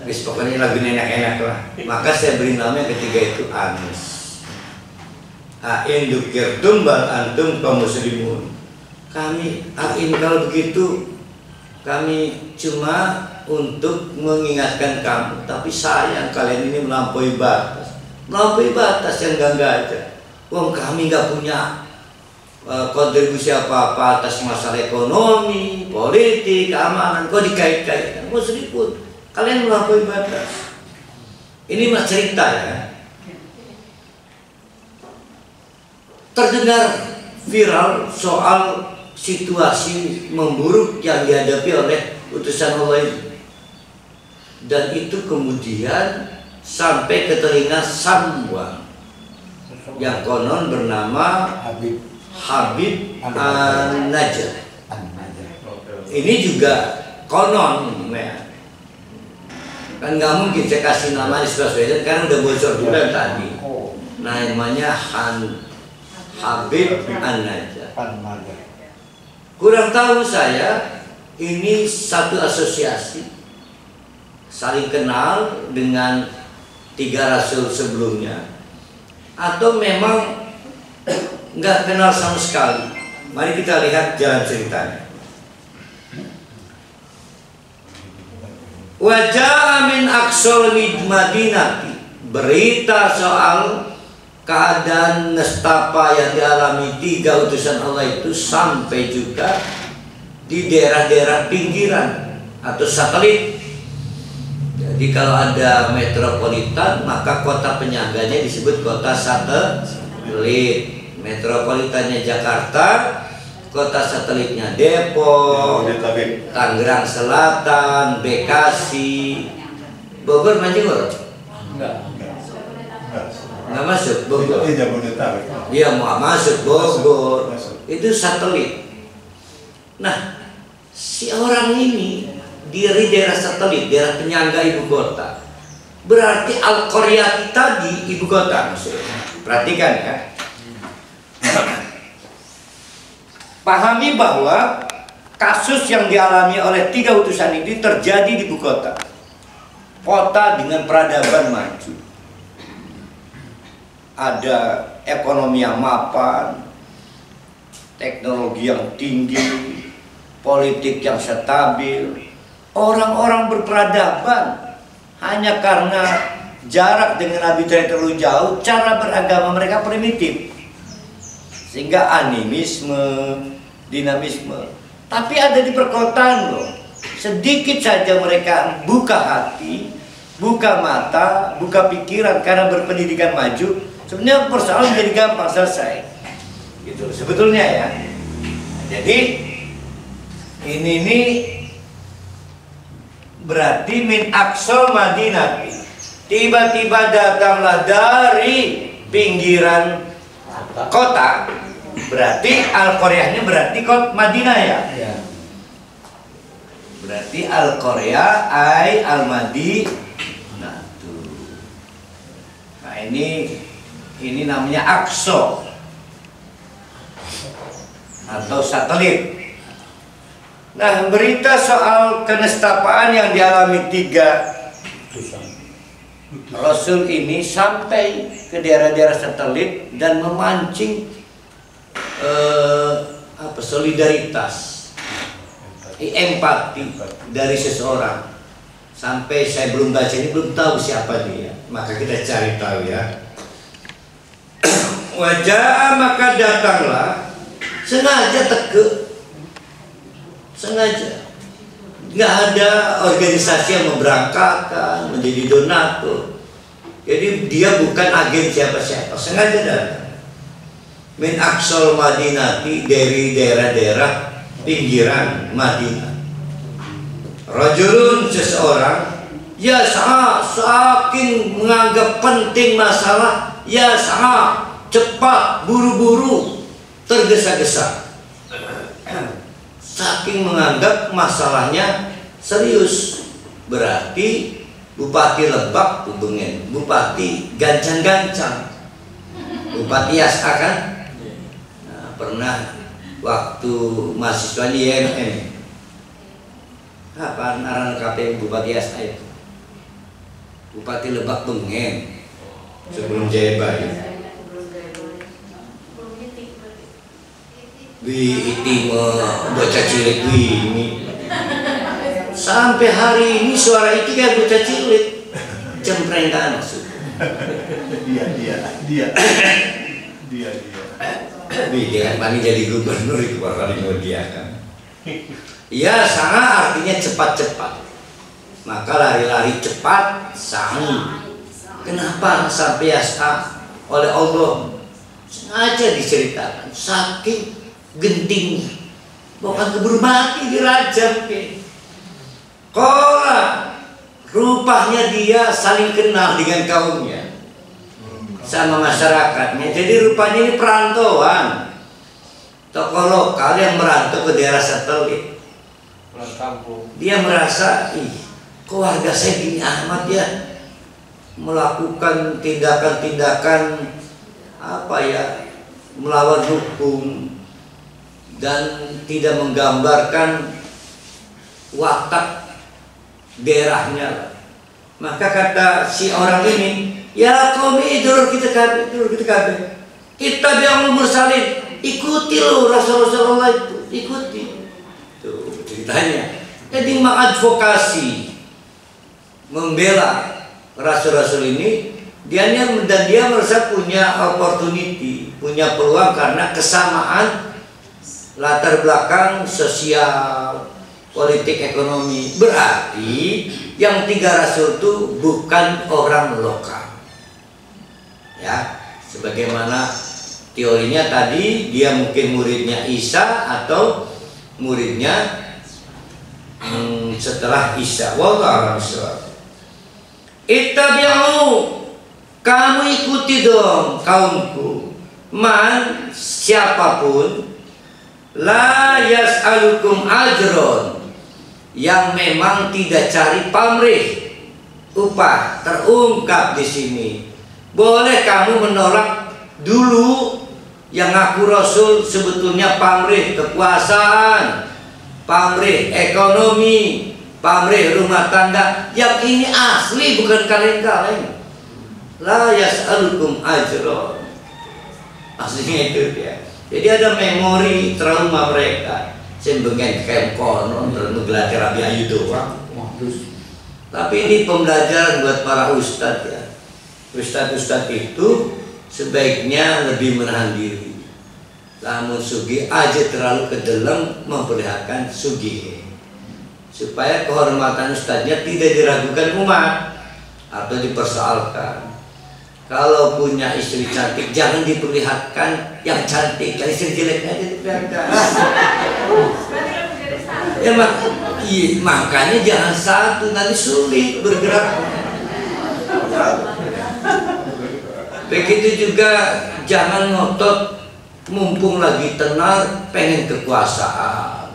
Wis pokoknya lagu enak-enak lah. Maka saya beri nama yang ketiga itu Anies. Indukirtum bal antum kaum muslimun. Kami kalau begitu kami cuma untuk mengingatkan kamu, tapi sayang kalian ini melampaui batas yang enggak aja. Wong kami nggak punya kontribusi apa-apa atas masalah ekonomi, politik, keamanan, kok dikait-kaitkan? Mau seriput, kalian melampaui batas. Ini mah cerita ya. Terdengar viral soal situasi memburuk yang dihadapi oleh utusan Allah ini. Dan itu kemudian sampai ke telinga Samwan yang konon bernama Habib An-Najjar. Ini juga konon ya. Kan nggak mungkin saya kasih nama Anies Baswedan karena udah bocor juga tadi. Namanya Habib An-Najjar. Kurang tahu saya, ini satu asosiasi saling kenal dengan 3 rasul sebelumnya, atau memang nggak kenal sama sekali. Mari kita lihat jalan ceritanya. Wajah min aqsal Madinah, berita soal keadaan nestapa yang dialami 3 utusan Allah itu sampai juga di daerah-daerah pinggiran atau satelit. Jadi kalau ada metropolitan, maka kota penyangganya disebut kota satelit. Metropolitannya Jakarta, kota satelitnya Depok, Tangerang Selatan, Bekasi, Bogor, Manjengor. Nggak masuk Bogor. Iya, mau masuk Bogor. Itu satelit. Nah, si orang ini dari daerah satelit, daerah penyangga ibu kota. Berarti Al-Qaryah tadi ibu kota maksudnya. Perhatikan ya. Pahami bahwa kasus yang dialami oleh 3 utusan ini terjadi di ibu kota. Kota dengan peradaban maju. Ada ekonomi yang mapan, teknologi yang tinggi, politik yang stabil, orang-orang berperadaban. Hanya karena jarak dengan arbitrari terlalu jauh, cara beragama mereka primitif, sehingga animisme, dinamisme. Tapi ada di perkotaan loh, sedikit saja mereka buka hati, buka mata, buka pikiran karena berpendidikan maju. Sebenarnya persoalan menjadi gampang selesai, gitu sebetulnya ya. Jadi ini berarti min aqsal Madinah, tiba-tiba datanglah dari pinggiran kota. Berarti Al-Qaryahnya berarti kota Madinah ya. Berarti Al-Qaryah ay Al-Madinah. Nah ini namanya Aqsa atau satelit. Nah, berita soal kenestapaan yang dialami 3 Rasul ini sampai ke daerah-daerah satelit dan memancing solidaritas, empati dari seseorang. Sampai saya belum baca ini, belum tahu siapa dia, maka kita cari tahu ya. Wajah, maka datanglah, sengaja sengaja, nggak ada organisasi yang memberangkatkan menjadi donatur. Jadi dia bukan agen siapa-siapa, sengaja datang. Min aqsal Madinati, dari daerah-daerah pinggiran Madinah. Rajulun, seseorang, ya saking menganggap penting masalah, ya cepat, buru-buru, tergesa-gesa. Saking menganggap masalahnya serius. Berarti Bupati Lebak Kubengen, Bupati Gancang-Gancang, Bupati Yasa kan? Nah, pernah waktu mahasiswa di IMM, apa aran KPU Bupati Yasa itu? Bupati Lebak Bengen sebelum Jayabaya. Itu bocah cilik ini sampai hari ini suara itu kayak bocah cilik, cemprengkan maksudnya. Dia. Dia. Jangan paling jadi gubernur itu bakal dimediakan. Ya, sangat artinya cepat-cepat. Maka lari-lari cepat sangi. Kenapa sampai yasa oleh Allah sengaja diceritakan saking gentingnya, bukan keburu mati dirajam ke. Kola rupanya dia saling kenal dengan kaumnya sama masyarakatnya. Jadi rupanya ini perantauan, tokoh lokal yang merantau ke daerah satelit. Dia merasa, kok warga saya gini amat ya, melakukan tindakan-tindakan melawan hukum dan tidak menggambarkan watak daerahnya. Maka kata si orang ini, ya kami dulur kita kabeh. Kita yang mursalin, ikuti lo Rasulullah itu, ikuti. Tuh ceritanya. Jadi mengadvokasi, membela rasul-rasul ini, dia merasa punya opportunity, punya peluang karena kesamaan latar belakang sosial, politik, ekonomi. Berarti yang 3 rasul itu bukan orang lokal. Ya, sebagaimana teorinya tadi, dia mungkin muridnya Isa atau muridnya setelah Isa. Wallahu a'lam. Ittabi'u, kamu ikuti dong kaumku, man siapapun la yas'alukum ajron, yang memang tidak cari pamrih upah. Terungkap di sini. Boleh kamu menolak dulu yang ngaku Rasul sebetulnya pamrih kekuasaan, pamrih ekonomi, pamrih rumah tangga. Yang ini asli, bukan kaleng-kaleng. La yas'alukum ajron, aslinya itu ya. Jadi ada memori trauma mereka. Saya pengen kayak konon menggelar terapi ayu doang. Tapi ini pembelajaran buat para ustadz ya. Ustadz-ustadz itu sebaiknya lebih menahan diri. Lamun sugi aja terlalu kedeleng memperlihatkan sugi, supaya kehormatan ustadznya tidak diragukan umat atau dipersoalkan. Kalau punya istri cantik jangan diperlihatkan yang cantik, yang istri jelek aja diperlihatkan. Ya makanya jangan satu, nanti sulit bergerak. Begitu juga jangan ngotot mumpung lagi tenar pengen kekuasaan.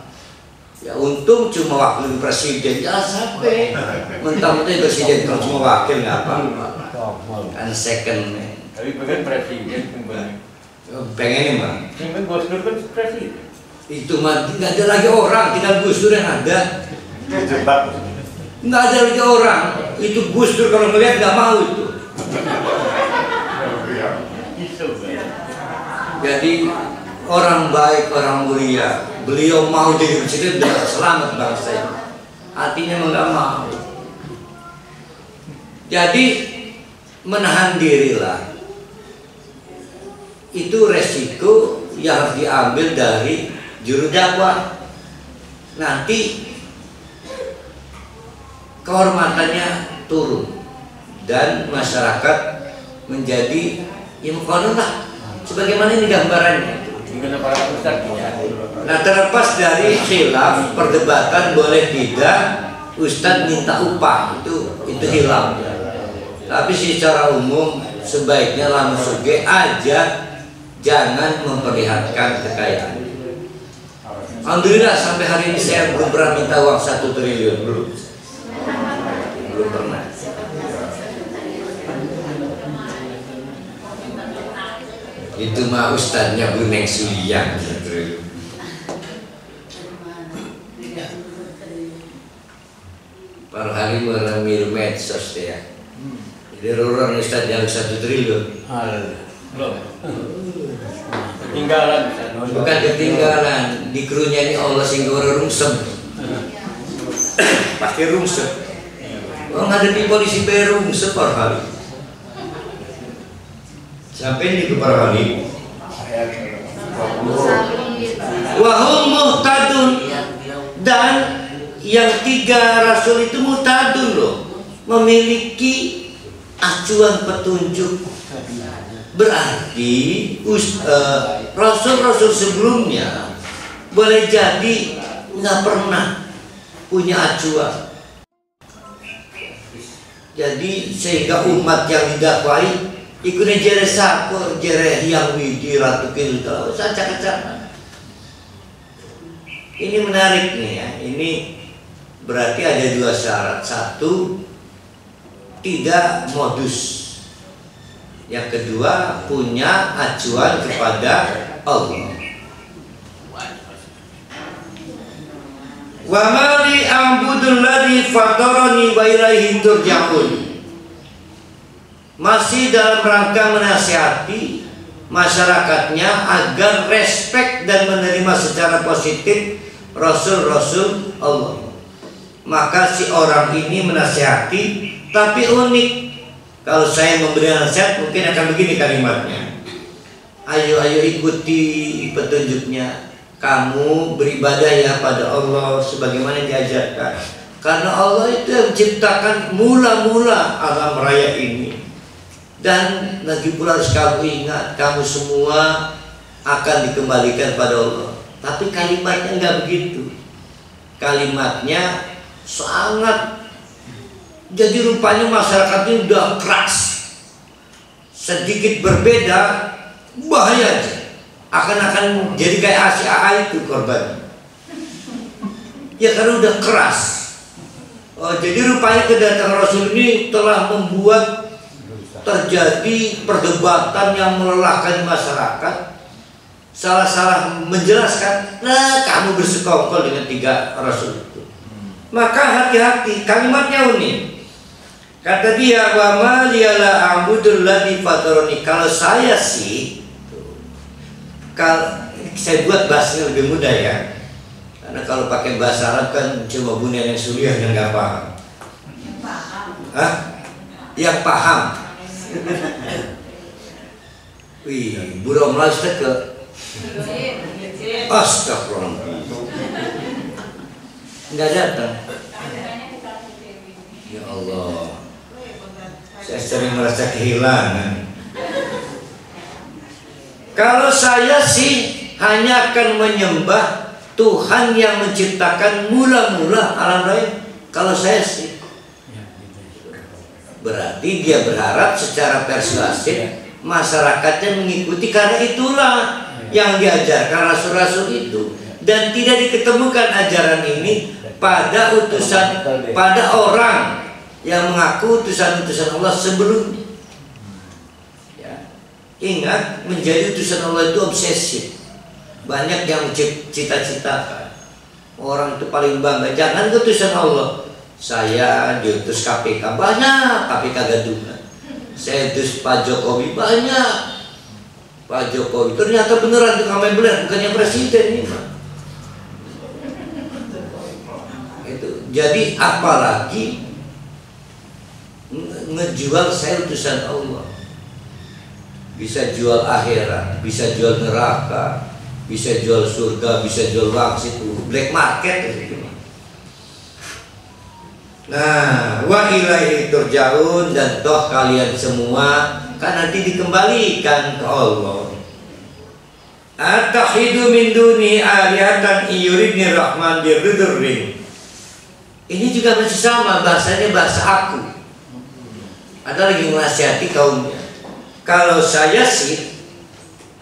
Ya untung cuma wakil presiden, jangan sampai mentang-mentang presiden kalau cuma wakil nggak apa-apa. Kan second man. Tapi pengen presiden kembali. Pengen mah. Pengen Gus Dur kan presiden. Itu mah nggak ada lagi orang, tinggal Gus Dur yang ada. Nggak ada lagi orang. Itu Gus Dur kalau melihat nggak mau itu. Jadi orang baik, orang mulia, beliau mau jadi presiden dan selamat bangsa ini. Hatinya nggak mau. Jadi menahan dirilah. Itu resiko yang harus diambil dari juru dakwah. Nanti kehormatannya turun dan masyarakat menjadi imkonun lah. Sebagaimana ini gambarannya. Nah terlepas dari khilaf perdebatan boleh tidak Ustadz minta upah itu hilang. Tapi secara umum sebaiknya langsung aja, jangan memperlihatkan kekayaan. Alhamdulillah sampai hari ini saya belum pernah minta uang 1 triliun, belum pernah. Itu mah ustadznya Bu Neng Suliang. Per hari meramil medsos ya. Jadi orang ustadz yang 1 triliun. Belum. Ketinggalan. Bukan ketinggalan, di krunya ini Allah singgora rungsem. Pasti rungsem. Oh ngadepi polisi baru rungsem per hari. Sampai di per hari Wahum muhtadun, dan yang 3 rasul itu muhtadun loh, memiliki acuan petunjuk. Berarti rasul-rasul sebelumnya boleh jadi nggak pernah punya acuan. Jadi sehingga umat yang didakwai ikutnya jere sakur, jere yang widi ratu kilta, saca-caca. Ini menarik nih ya. Ini berarti ada 2 syarat. 1, tidak modus. Yang kedua, punya acuan kepada Allah. Wa mali a'budul ladzi fatarani wa ilaihi turja'un. Masih dalam rangka menasihati masyarakatnya agar respek dan menerima secara positif rasul-rasul Allah. Maka si orang ini menasihati, tapi unik. Kalau saya memberi nasihat mungkin akan begini kalimatnya. Ayo ikuti petunjuknya. Kamu beribadah ya pada Allah sebagaimana diajarkan. Karena Allah itu yang menciptakan mula-mula alam raya ini. Dan lagi pula harus kamu ingat, kamu semua akan dikembalikan pada Allah. Tapi kalimatnya enggak begitu. Kalimatnya sangat, jadi rupanya masyarakat ini udah keras. Sedikit berbeda bahaya aja. Akan jadi kayak ACAA itu korban. Ya karena udah keras. Jadi rupanya kedatangan Rasul ini telah membuat terjadi perdebatan yang melelahkan masyarakat. Salah-salah menjelaskan, nah kamu bersekongkol dengan 3 Rasul itu. Maka hati-hati, kalimatnya unik. Kata dia, wa ma liyala a'budul ladzi fatarani. Kalau saya sih, kalau saya buat bahasanya lebih mudah ya. Karena kalau pakai bahasa Arab kan cuma bunian yang suriah yang nggak paham. Hah? Yang paham. Wih, burung Melayu ke. Astagfirullah. Nggak datang. Ya Allah. Saya sering merasa kehilangan. Kalau saya sih hanya akan menyembah Tuhan yang menciptakan mula-mula alam raya. Kalau saya sih, berarti dia berharap secara persuasif masyarakatnya mengikuti, karena itulah yang diajarkan rasul-rasul itu. Dan tidak diketemukan ajaran ini pada utusan, pada orang yang mengaku utusan-utusan Allah sebelumnya. Ingat, menjadi utusan Allah itu obsesif. Banyak yang cita-citakan. Orang itu paling bangga, jangan utusan Allah. Saya diutus KPK, banyak KPK gadungan. Saya utus Pak Jokowi, banyak. Pak Jokowi ternyata beneran itu kami benar, bukannya presiden ini. Itu. Jadi apalagi ngejual saya utusan Allah. Bisa jual akhirat, bisa jual neraka, bisa jual surga, bisa jual wangsit, black market gitu. Nah, wa ilaihi turja'un, dan toh kalian semua kan nanti dikembalikan ke Allah. Attahidu min duni alihatan yuridni rahman birridurri. Ini juga masih sama, bahasanya bahasa aku. Ada lagi menasihati kaumnya. Kalau saya sih,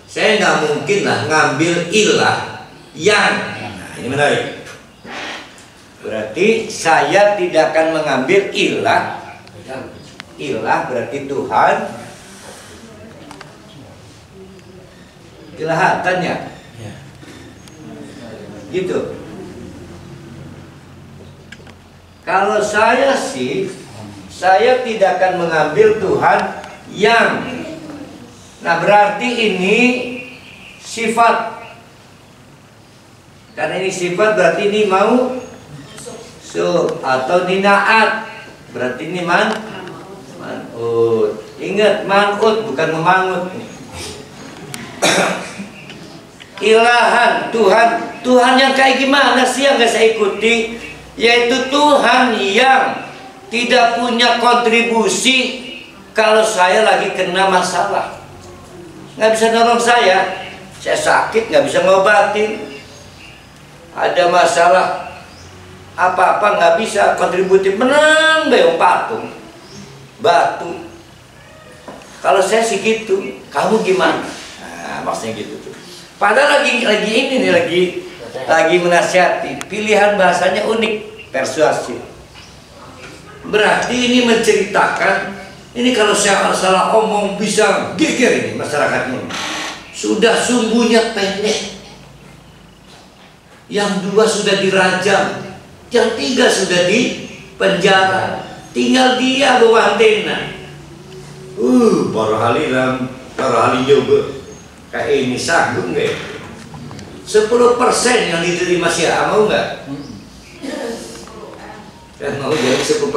saya nggak mungkin lah ngambil ilah yang, nah ini menarik. Berarti saya tidak akan mengambil ilah berarti Tuhan, ilahatannya, gitu. Kalau saya sih, saya tidak akan mengambil Tuhan yang. Nah berarti ini sifat. Karena ini sifat berarti ini mau atau ninaat. Berarti ini man'ut. Ingat, man'ut bukan memangut. ilahan, Tuhan yang kayak gimana sih yang gak saya ikuti? Yaitu Tuhan yang tidak punya kontribusi kalau saya lagi kena masalah. Nggak bisa nolong saya sakit nggak bisa ngobatin. Ada masalah apa-apa nggak bisa kontributif, menang bayang patung batu. Kalau saya sih gitu, kamu gimana? Nah, maksudnya gitu tuh. Padahal lagi ini nih lagi menasihati. Pilihan bahasanya unik, persuasif. Berarti ini menceritakan, ini kalau saya salah omong bisa geger ini masyarakat ini. Sudah sumbunya pendek. Yang 2 sudah dirajam, yang 3 sudah di penjara. Tinggal dia bawa antena. Para hali juga. Kayak ini sanggup nggak? 10% yang diterima Syiah mau nggak? Kan mau jadi 10%.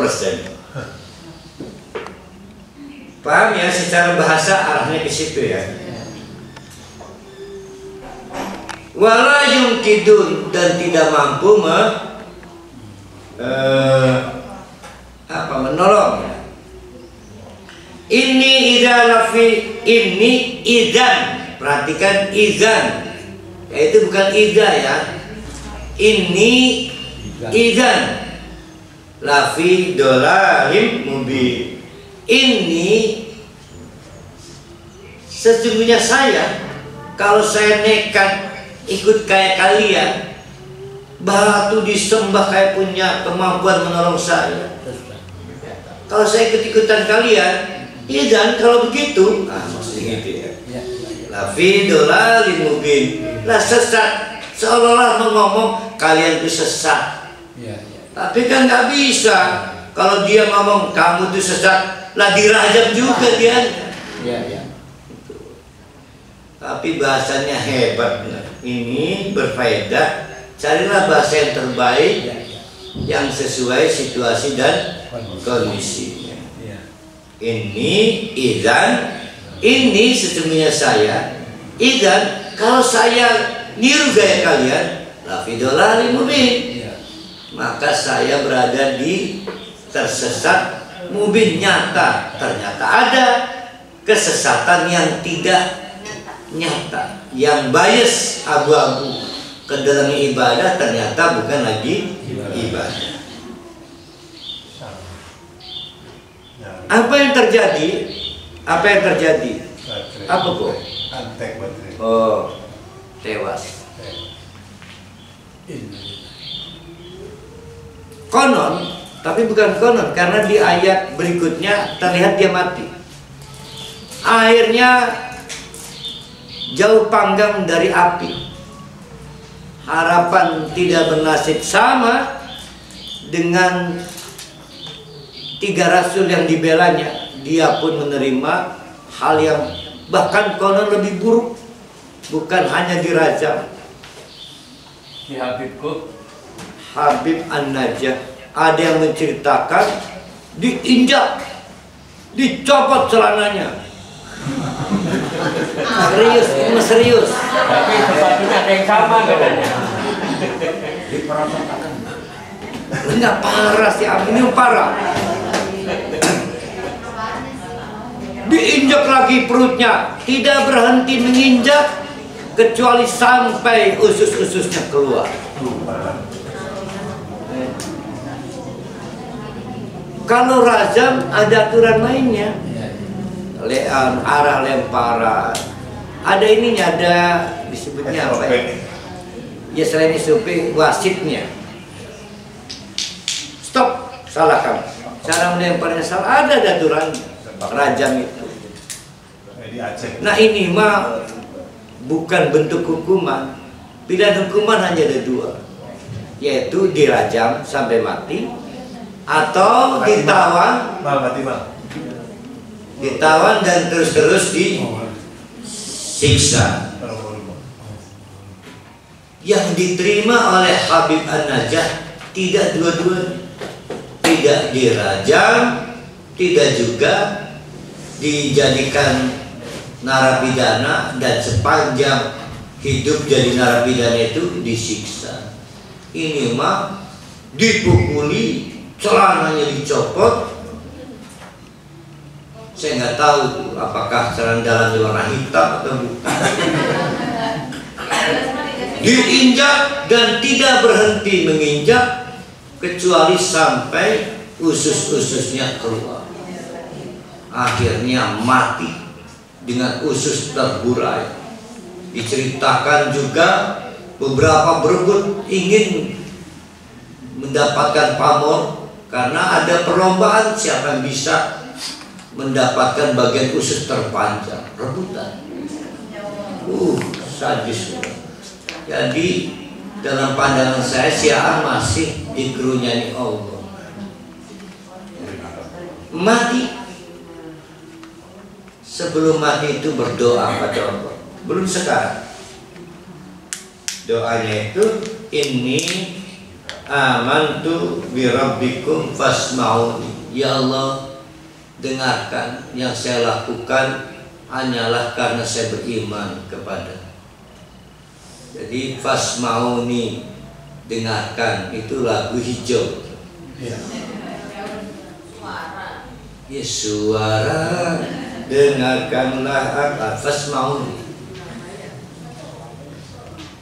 Paham ya, secara bahasa arahnya ke situ ya. Wala yumkidun, dan tidak mampu menolong. Ini idan, perhatikan idan, yaitu bukan ida ya. Ini idan, lafi dolarim mubin. Ini sesungguhnya saya, kalau saya nekat ikut kayak kalian, batu disembah kayak punya kemampuan menolong saya. Kalau saya ikut-ikutan kalian, iya dan kalau begitu, maksudnya gitu ya. Lafi dolalin mubin, lah sesat, seolah-olah mengomong kalian itu sesat. Tapi kan nggak bisa. Kalau dia ngomong kamu itu sesat, lah dirajam juga dia. Tapi bahasanya hebat. Ini berfaedah. Carilah bahasa yang terbaik, yang sesuai situasi dan kondisinya. Ini idan, ini sesungguhnya saya. Idan, kalau saya niru gaya kalian, lafi dolari mubin, maka saya berada di tersesat mubin, nyata. Ternyata ada kesesatan yang tidak nyata, yang bias, abu-abu ke dalam ibadah, ternyata bukan lagi ibadah. Apa yang terjadi? Apa kok? Oh, tewas. Konon, tapi bukan konon, karena di ayat berikutnya terlihat dia mati. Akhirnya jauh panggang dari api. Harapan tidak bernasib sama dengan 3 rasul yang dibelanya. Dia pun menerima hal yang bahkan konon lebih buruk, bukan hanya dirajam. Si Habibku, Habib An-Najah, ada yang menceritakan diinjak, dicopot celananya. Serius. tapi sepatunya ada yang sama katanya. Enggak parah sih, ini parah. Diinjak lagi perutnya, tidak berhenti menginjak kecuali sampai usus-ususnya keluar. Kalau rajam ada aturan mainnya. Arah lemparan, ada ininya, ada disebutnya apa ya? Ya selain SOP, wasitnya. Stop, salah kamu. Cara melemparnya salah, ada aturannya. Rajam itu. Nah ini mah bukan bentuk hukuman. Pilihan hukuman hanya ada 2, yaitu dirajam sampai mati atau ditawan dan terus-terus disiksa. Yang diterima oleh Habib An-Najah tidak dua-duanya, tidak dirajam, tidak juga dijadikan narapidana, dan sepanjang hidup jadi narapidana itu disiksa. Ini mah dipukuli, celananya dicopot. Saya nggak tahu tuh, apakah celana dalamnya warna hitam atau bukan. Diinjak dan tidak berhenti menginjak kecuali sampai usus-ususnya keluar. Akhirnya mati dengan usus terburai. Diceritakan juga beberapa berebut ingin mendapatkan pamor karena ada perlombaan siapa yang bisa mendapatkan bagian usus terpanjang, rebutan. Sadis. Jadi dalam pandangan saya Syiah masih dikerunyai Allah. Mati. Sebelum mati itu berdoa pada Allah. Belum sekarang. Doanya itu inni amantu bi rabbikum fasma'uni. Ya Allah, dengarkan yang saya lakukan hanyalah karena saya beriman kepada. Jadi fasma'uni, dengarkan, itu lagu hijau. Ya suara, dengarkanlah apa fasma'uni.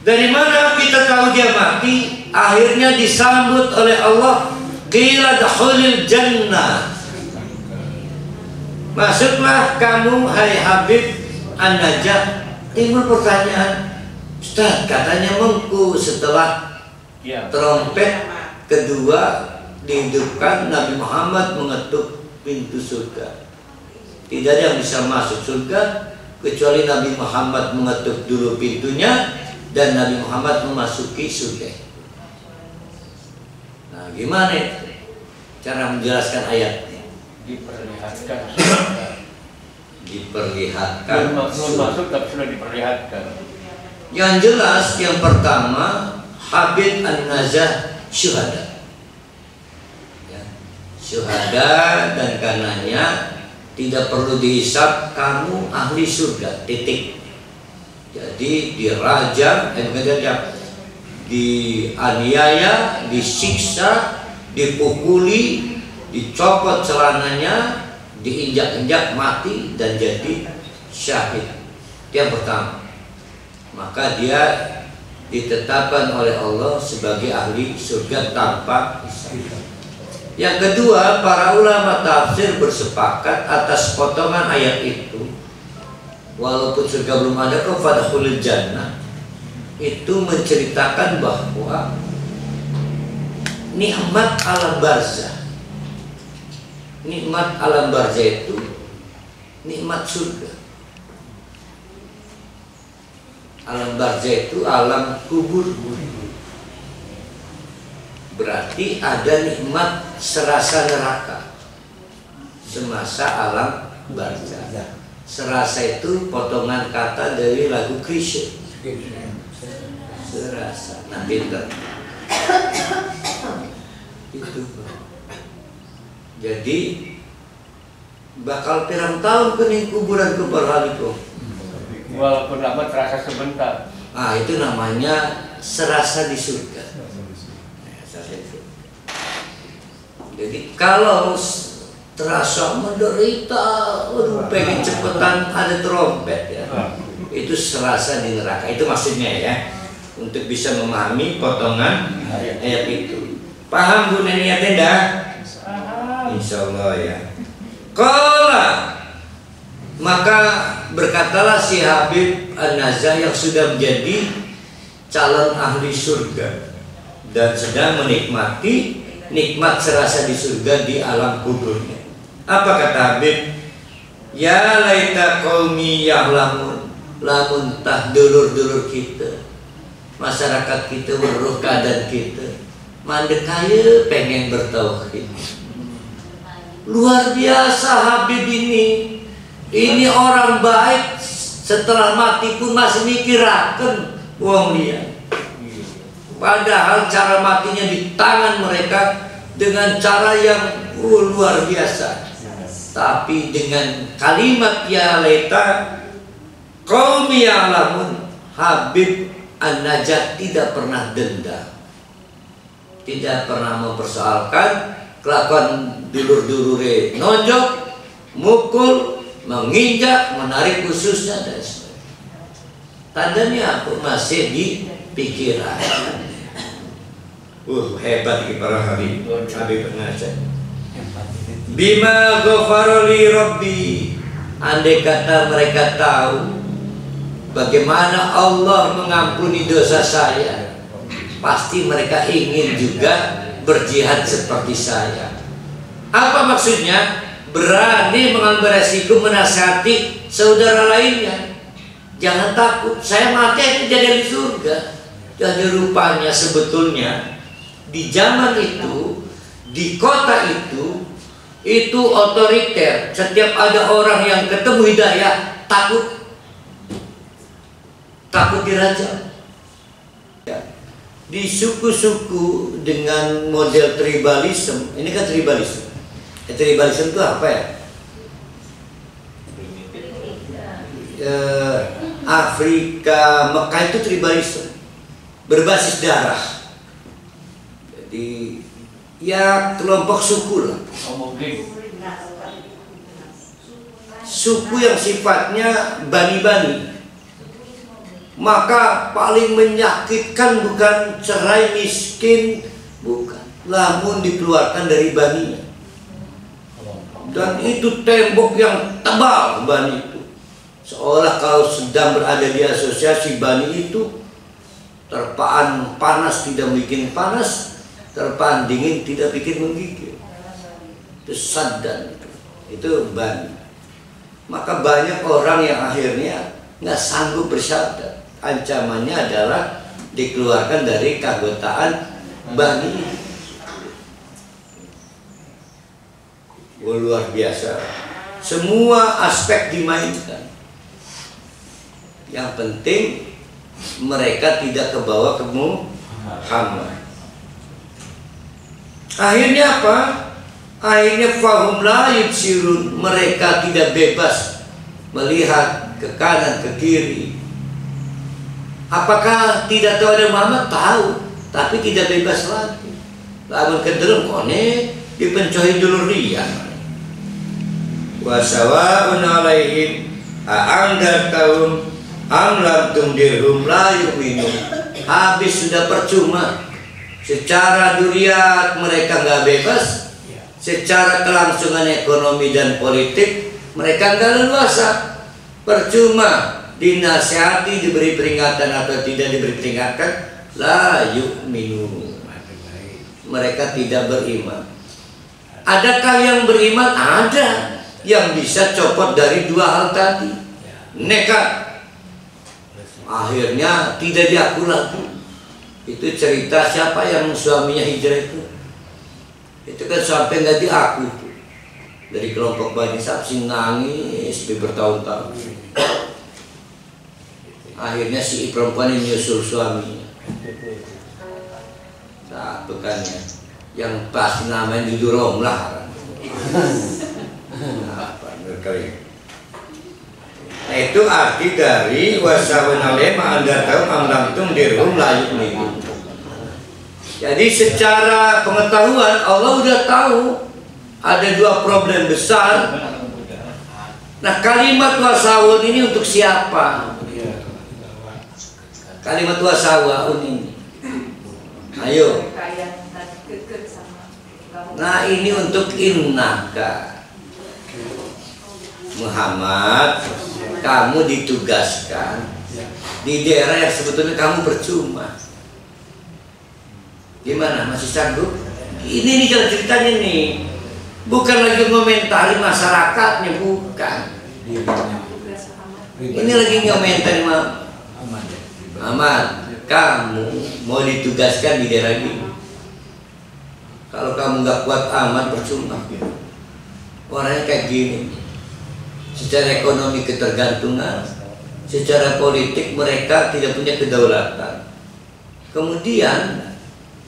Dari mana kita tahu dia mati? Akhirnya disambut oleh Allah, qila dakhulil jannah. Masuklah kamu hai Habib An-Najah. Timbul pertanyaan, Ustaz, katanya mengku setelah trompet kedua dihidupkan, Nabi Muhammad mengetuk pintu surga. Tidak ada yang bisa masuk surga kecuali Nabi Muhammad mengetuk dulu pintunya dan Nabi Muhammad memasuki surga. Nah, gimana itu cara menjelaskan ayatnya? Diperlihatkan. Diperlihatkan. Belum masuk tapi sudah diperlihatkan. Yang jelas yang pertama Habib An-Najah syuhada. Ya, syuhada dan karenanya tidak perlu dihisab, kamu ahli surga, titik. Jadi dirajam, dianiaya, disiksa, dipukuli, dicopot celananya, diinjak-injak mati dan jadi syahid. Yang pertama. Maka dia ditetapkan oleh Allah sebagai ahli surga tanpa hisab. Yang kedua, para ulama tafsir bersepakat atas potongan ayat itu. Walaupun surga belum ada, fadkhulil jannah, itu menceritakan bahwa nikmat alam barzah. Nikmat alam barzah itu nikmat surga. Alam barzah itu alam kubur. Berarti ada nikmat serasa neraka semasa alam barzah. Serasa itu potongan kata dari lagu Krisya. Serasa. Nah, pinter. Itu. Jadi bakal pirang tahun kening kuburan keberhaliku. Walaupun lama terasa sebentar. Ah, itu namanya serasa di surga. Jadi kalau terasa menderita, aduh pengen cepetan ada trompet ya, itu serasa di neraka. Itu maksudnya ya, untuk bisa memahami potongan ayat itu. Paham Bu Neni Atenda? Insya Allah ya. Qala, maka berkatalah si Habib An-Najah yang sudah menjadi calon ahli surga dan sedang menikmati nikmat serasa di surga di alam kuburnya. Apa kata Habib? Ya laita qaumi ya'lamun, lamun tah dulur-dulur kita, masyarakat kita, weruh keadaan kita, mandek kaya pengen bertauhid. Luar biasa Habib ini orang baik, setelah mati pun masih mikiraken wong liya. Padahal cara matinya di tangan mereka dengan cara yang luar biasa. Tapi dengan kalimat ya laita qaumi ya'lamun, Habib An-Najah tidak pernah dendam, tidak pernah mempersoalkan kelakuan dulur-dulure nonjok, mukul, menginjak, menarik khususnya dan sebagainya. Tandanya apa? Masih di pikiran. Hebat ini para Habib An-Najah. Bima ghafarali Rabbi, andai kata mereka tahu bagaimana Allah mengampuni dosa saya, pasti mereka ingin juga berjihad seperti saya. Apa maksudnya? Berani mengambil resiko menasihati saudara lainnya. Jangan takut, saya mati itu jadi di surga. Jadi rupanya sebetulnya di zaman itu, di kota itu otoriter. Setiap ada orang yang ketemu hidayah, takut dirajam. Di suku-suku dengan model tribalisme, ini kan tribalisme. Tribalisme itu apa ya? Afrika, Mekah itu tribalisme, berbasis darah. Jadi ya kelompok suku lah. Suku yang sifatnya bani-bani. Maka paling menyakitkan bukan cerai miskin, bukan, namun dikeluarkan dari baninya. Dan itu tembok yang tebal bani itu. Seolah kalau sedang berada di asosiasi bani itu, terpaan panas tidak bikin panas, terpaan dingin tidak bikin menggigil. Itu saddan itu bani. Maka banyak orang yang akhirnya nggak sanggup bersyahadat. Ancamannya adalah dikeluarkan dari keanggotaan bani. Luar biasa. Semua aspek dimainkan. Yang penting mereka tidak kebawa ke Muhammad. Akhirnya apa? Akhirnya fahum la yubsirun, mereka tidak bebas melihat ke kanan ke kiri. Apakah tidak tahu ada Muhammad? Tahu, tapi tidak bebas lagi. Lamun kenderung kone dipencohi dulu rian. Wa sawa'un 'alaihim a'andartahum am lam tundirhum la yu'minun. Habis sudah percuma. Secara duriat mereka nggak bebas, secara kelangsungan ekonomi dan politik mereka nggak leluasa. Percuma dinasihati, diberi peringatan atau tidak diberi peringatan, la yu'minun, mereka tidak beriman. Adakah yang beriman? Ada yang bisa copot dari dua hal tadi. Nekat, akhirnya tidak diaku lagi. Itu cerita siapa yang suaminya hijrah itu kan sampai nggak diaku tuh. Dari kelompok Bani Sabsi nangis bertahun-tahun. Akhirnya si perempuan ini nyusul suaminya. Nah, bukannya yang pas namanya di Romlah. Nah, itu arti dari wasawanalema anda tahu amlamtum dirhum layuk nih. Jadi secara pengetahuan Allah udah tahu ada dua problem besar. Nah, kalimat wasawun ini untuk siapa? Kalimat wasawun ini, ayo. Nah, ini untuk innaka Muhammad, kamu ditugaskan di daerah yang sebetulnya kamu percuma. Gimana, masih sanggup? Ini nih jalan ceritanya nih. Bukan lagi komentari masyarakatnya, bukan. Ini lagi komentari Ahmad, kamu mau ditugaskan di daerah ini. Kalau kamu nggak kuat aman, percuma. Orangnya kayak gini. Secara ekonomi ketergantungan, secara politik mereka tidak punya kedaulatan. Kemudian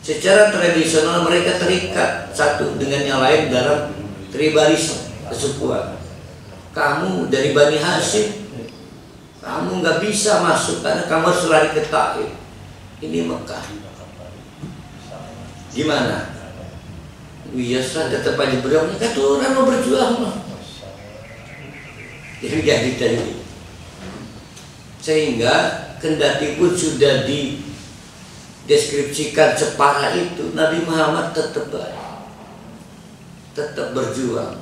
secara tradisional mereka terikat satu dengan yang lain dalam tribalisme, kesukuan. Kamu dari Bani Hashim, Kamu nggak bisa masuk karena kamu harus lari ke Taif. Ini Mekah. Gimana? Biasa tetap aja berjuang. Kata orang mau berjuang loh. Jadi tadi. Sehingga kendati pun sudah dideskripsikan separah itu, Nabi Muhammad tetap baik, tetap berjuang.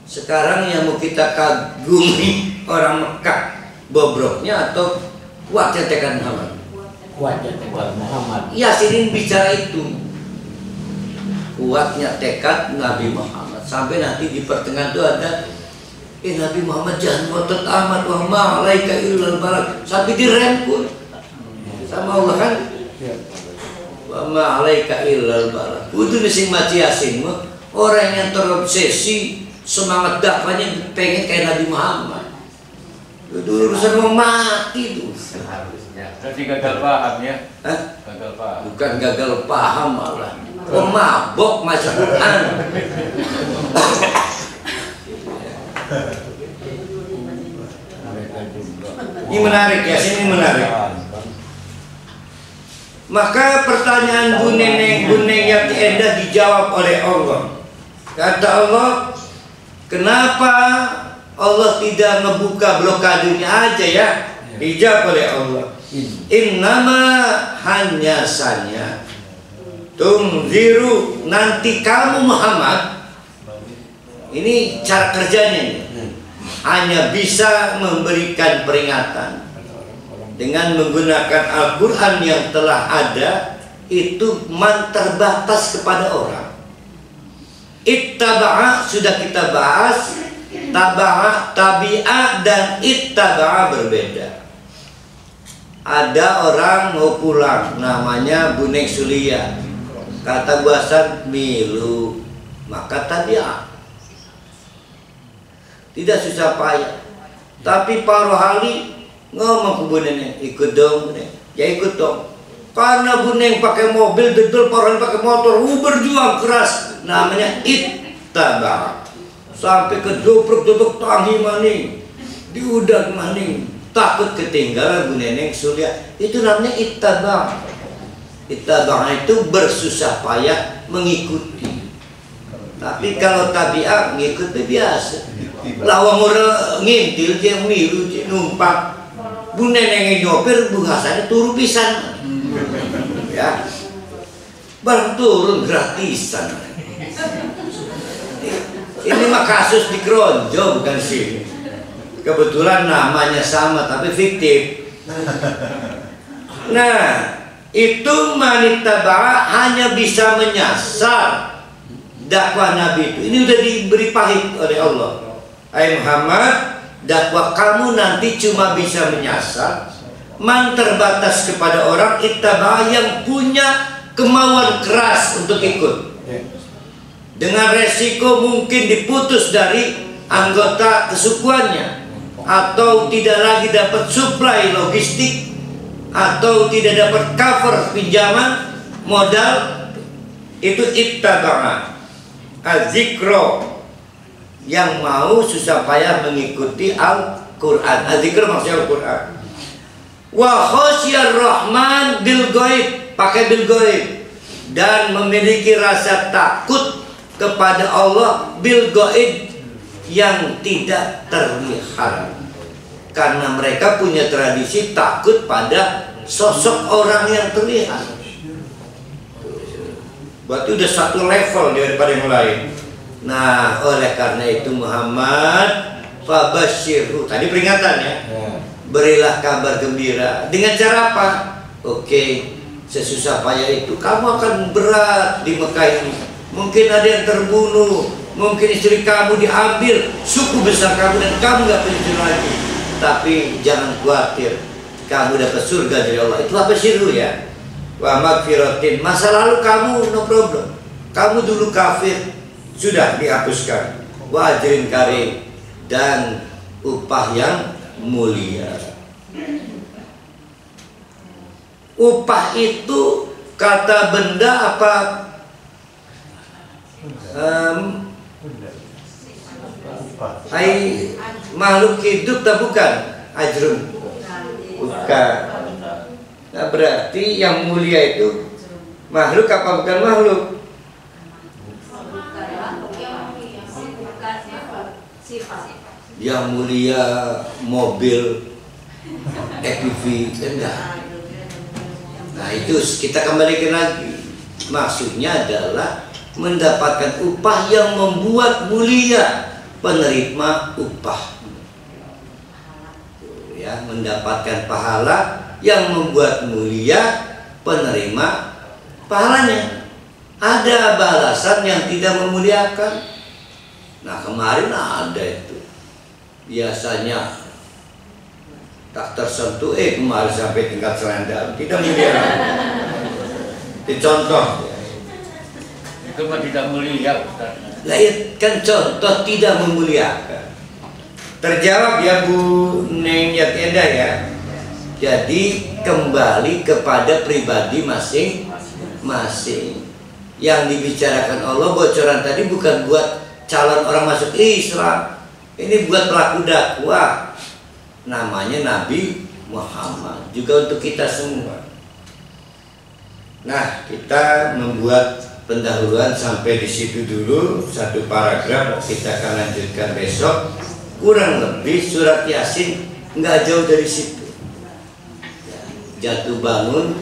Sekarang yang mau kita kagumi orang Mekah, bobroknya atau kuatnya tekad Muhammad? Kuatnya tekad Muhammad. Yasinin bicara itu, kuatnya tekad Nabi Muhammad. Sampai nanti di pertengahan itu ada, Nabi Muhammad jangan ngotot amat, wa ma alaika illal balagh. Sampai direm pun sama Allah kan, wa ma alaika illal balagh. Kudu sing maci Yasin mah orang yang terobsesi semangat dakwahnya pengen kayak Nabi Muhammad. Itu urusan mau mati tuh. Jadi gagal paham ya? Hah? Gagal paham. Bukan gagal paham malah. Mabok macam Quran. Ini menarik ya, sini menarik. Maka pertanyaan Bu Neneng Yati Endah dijawab oleh Allah. Kata Allah, kenapa Allah tidak ngebuka blokadenya aja ya? Dijawab oleh Allah, innama hanya saja tunziru, nanti kamu Muhammad, ini cara kerjanya nih, hanya bisa memberikan peringatan dengan menggunakan Al-Quran yang telah ada, itu terbatas kepada orang. Ittaba'a sudah kita bahas, taba'a, tabi'a dan ittaba'a berbeda. Ada orang mau pulang, namanya Bu Nek Sulia, kata Bu Hasan milu, maka tabi'a, tidak susah payah. Tapi Pak Rohali ngomong ke Bu Neneng, ikut dong Bu Neng. Ya ikut dong. Karena Bu Neng pakai mobil, betul Pak Rohali pakai motor, berjuang keras, namanya ittaba. Sampai ke dobrok tangi maning, diudak maning, takut ketinggalan Bu Neneng Sulia. Itu namanya ittaba. Ittaba itu bersusah payah mengikuti. Tapi kalau tabi'ah ngikuti biasa. Lawang orang ngintil dia milu dia numpak. Bu Neneng nyopir, Bu Hasan turu pisan. Ya. Baru turun gratisan. Ini mah kasus di Kronjo bukan sini. Kebetulan namanya sama tapi fiktif. Nah, itu manitabah hanya bisa menyasar dakwah Nabi itu. Ini udah diberi pahit oleh Allah. Hai Muhammad, dakwah kamu nanti cuma bisa menyasar, terbatas kepada orang ittabah yang punya kemauan keras untuk ikut. Dengan resiko mungkin diputus dari anggota kesukuannya, atau tidak lagi dapat suplai logistik, atau tidak dapat cover pinjaman modal. Itu ittabah az-zikro, yang mau susah payah mengikuti Al-Quran. Az-zikro maksudnya Al-Quran. Wa khosyar rahman bil ghaib, pakai bil ghaib, dan memiliki rasa takut kepada Allah bil ghaib, yang tidak terlihat. Karena mereka punya tradisi takut pada sosok orang yang terlihat. Berarti udah satu level daripada yang lain. Nah, oleh karena itu Muhammad fabasyirhu, tadi peringatan ya, berilah kabar gembira. Dengan cara apa? Oke, sesusah payah itu kamu akan berat di Mekah ini. Mungkin ada yang terbunuh, mungkin istri kamu diambil, suku besar kamu, dan kamu gak punya istri lagi. Tapi jangan khawatir, kamu dapat surga dari Allah. Itu apa syiru ya? Wa magfiratin, masa lalu kamu no problem, kamu dulu kafir, sudah dihapuskan. Wa ajrin karim, dan upah yang mulia. Upah itu kata benda apa? Makhluk hidup tak bukan? ajrun? Bukan. Nah, berarti yang mulia itu makhluk apa bukan makhluk? Yang mulia mobil EPV enggak. Nah itu kita kembalikan lagi. Maksudnya adalah mendapatkan upah yang membuat mulia penerima upah. Ya, mendapatkan pahala yang membuat mulia penerima pahalanya. Ada balasan yang tidak memuliakan. Nah kemarin ada itu. Biasanya tak tersentuh, kemarin sampai tingkat selendang, tidak mulia. Contoh. Itu mah tidak mulia, Ustaz. Lah kan contoh tidak memuliakan. Terjawab ya Bu Neng Yatienda ya. Jadi kembali kepada pribadi masing-masing. Yang dibicarakan Allah bocoran tadi bukan buat calon orang masuk Islam. Ini buat pelaku dakwah. Namanya Nabi Muhammad. Juga untuk kita semua. Nah, kita membuat pendahuluan sampai di situ dulu. Satu paragraf kita akan lanjutkan besok. Kurang lebih surat Yasin nggak jauh dari situ. Jatuh bangun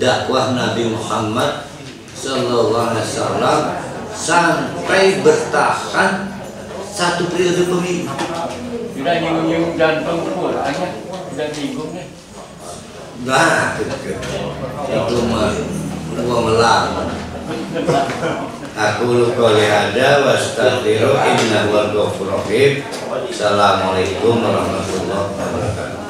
dakwah Nabi Muhammad Sallallahu Alaihi Wasallam sampai bertahan satu periode pemilu. Tidak nyinggung jantung Quran ya, tidak nyinggungnya. Nah, itu mah gua melang. Aku lupa lihada wastaghfiru innahu wal ghafurur rahim. Assalamualaikum warahmatullahi wabarakatuh.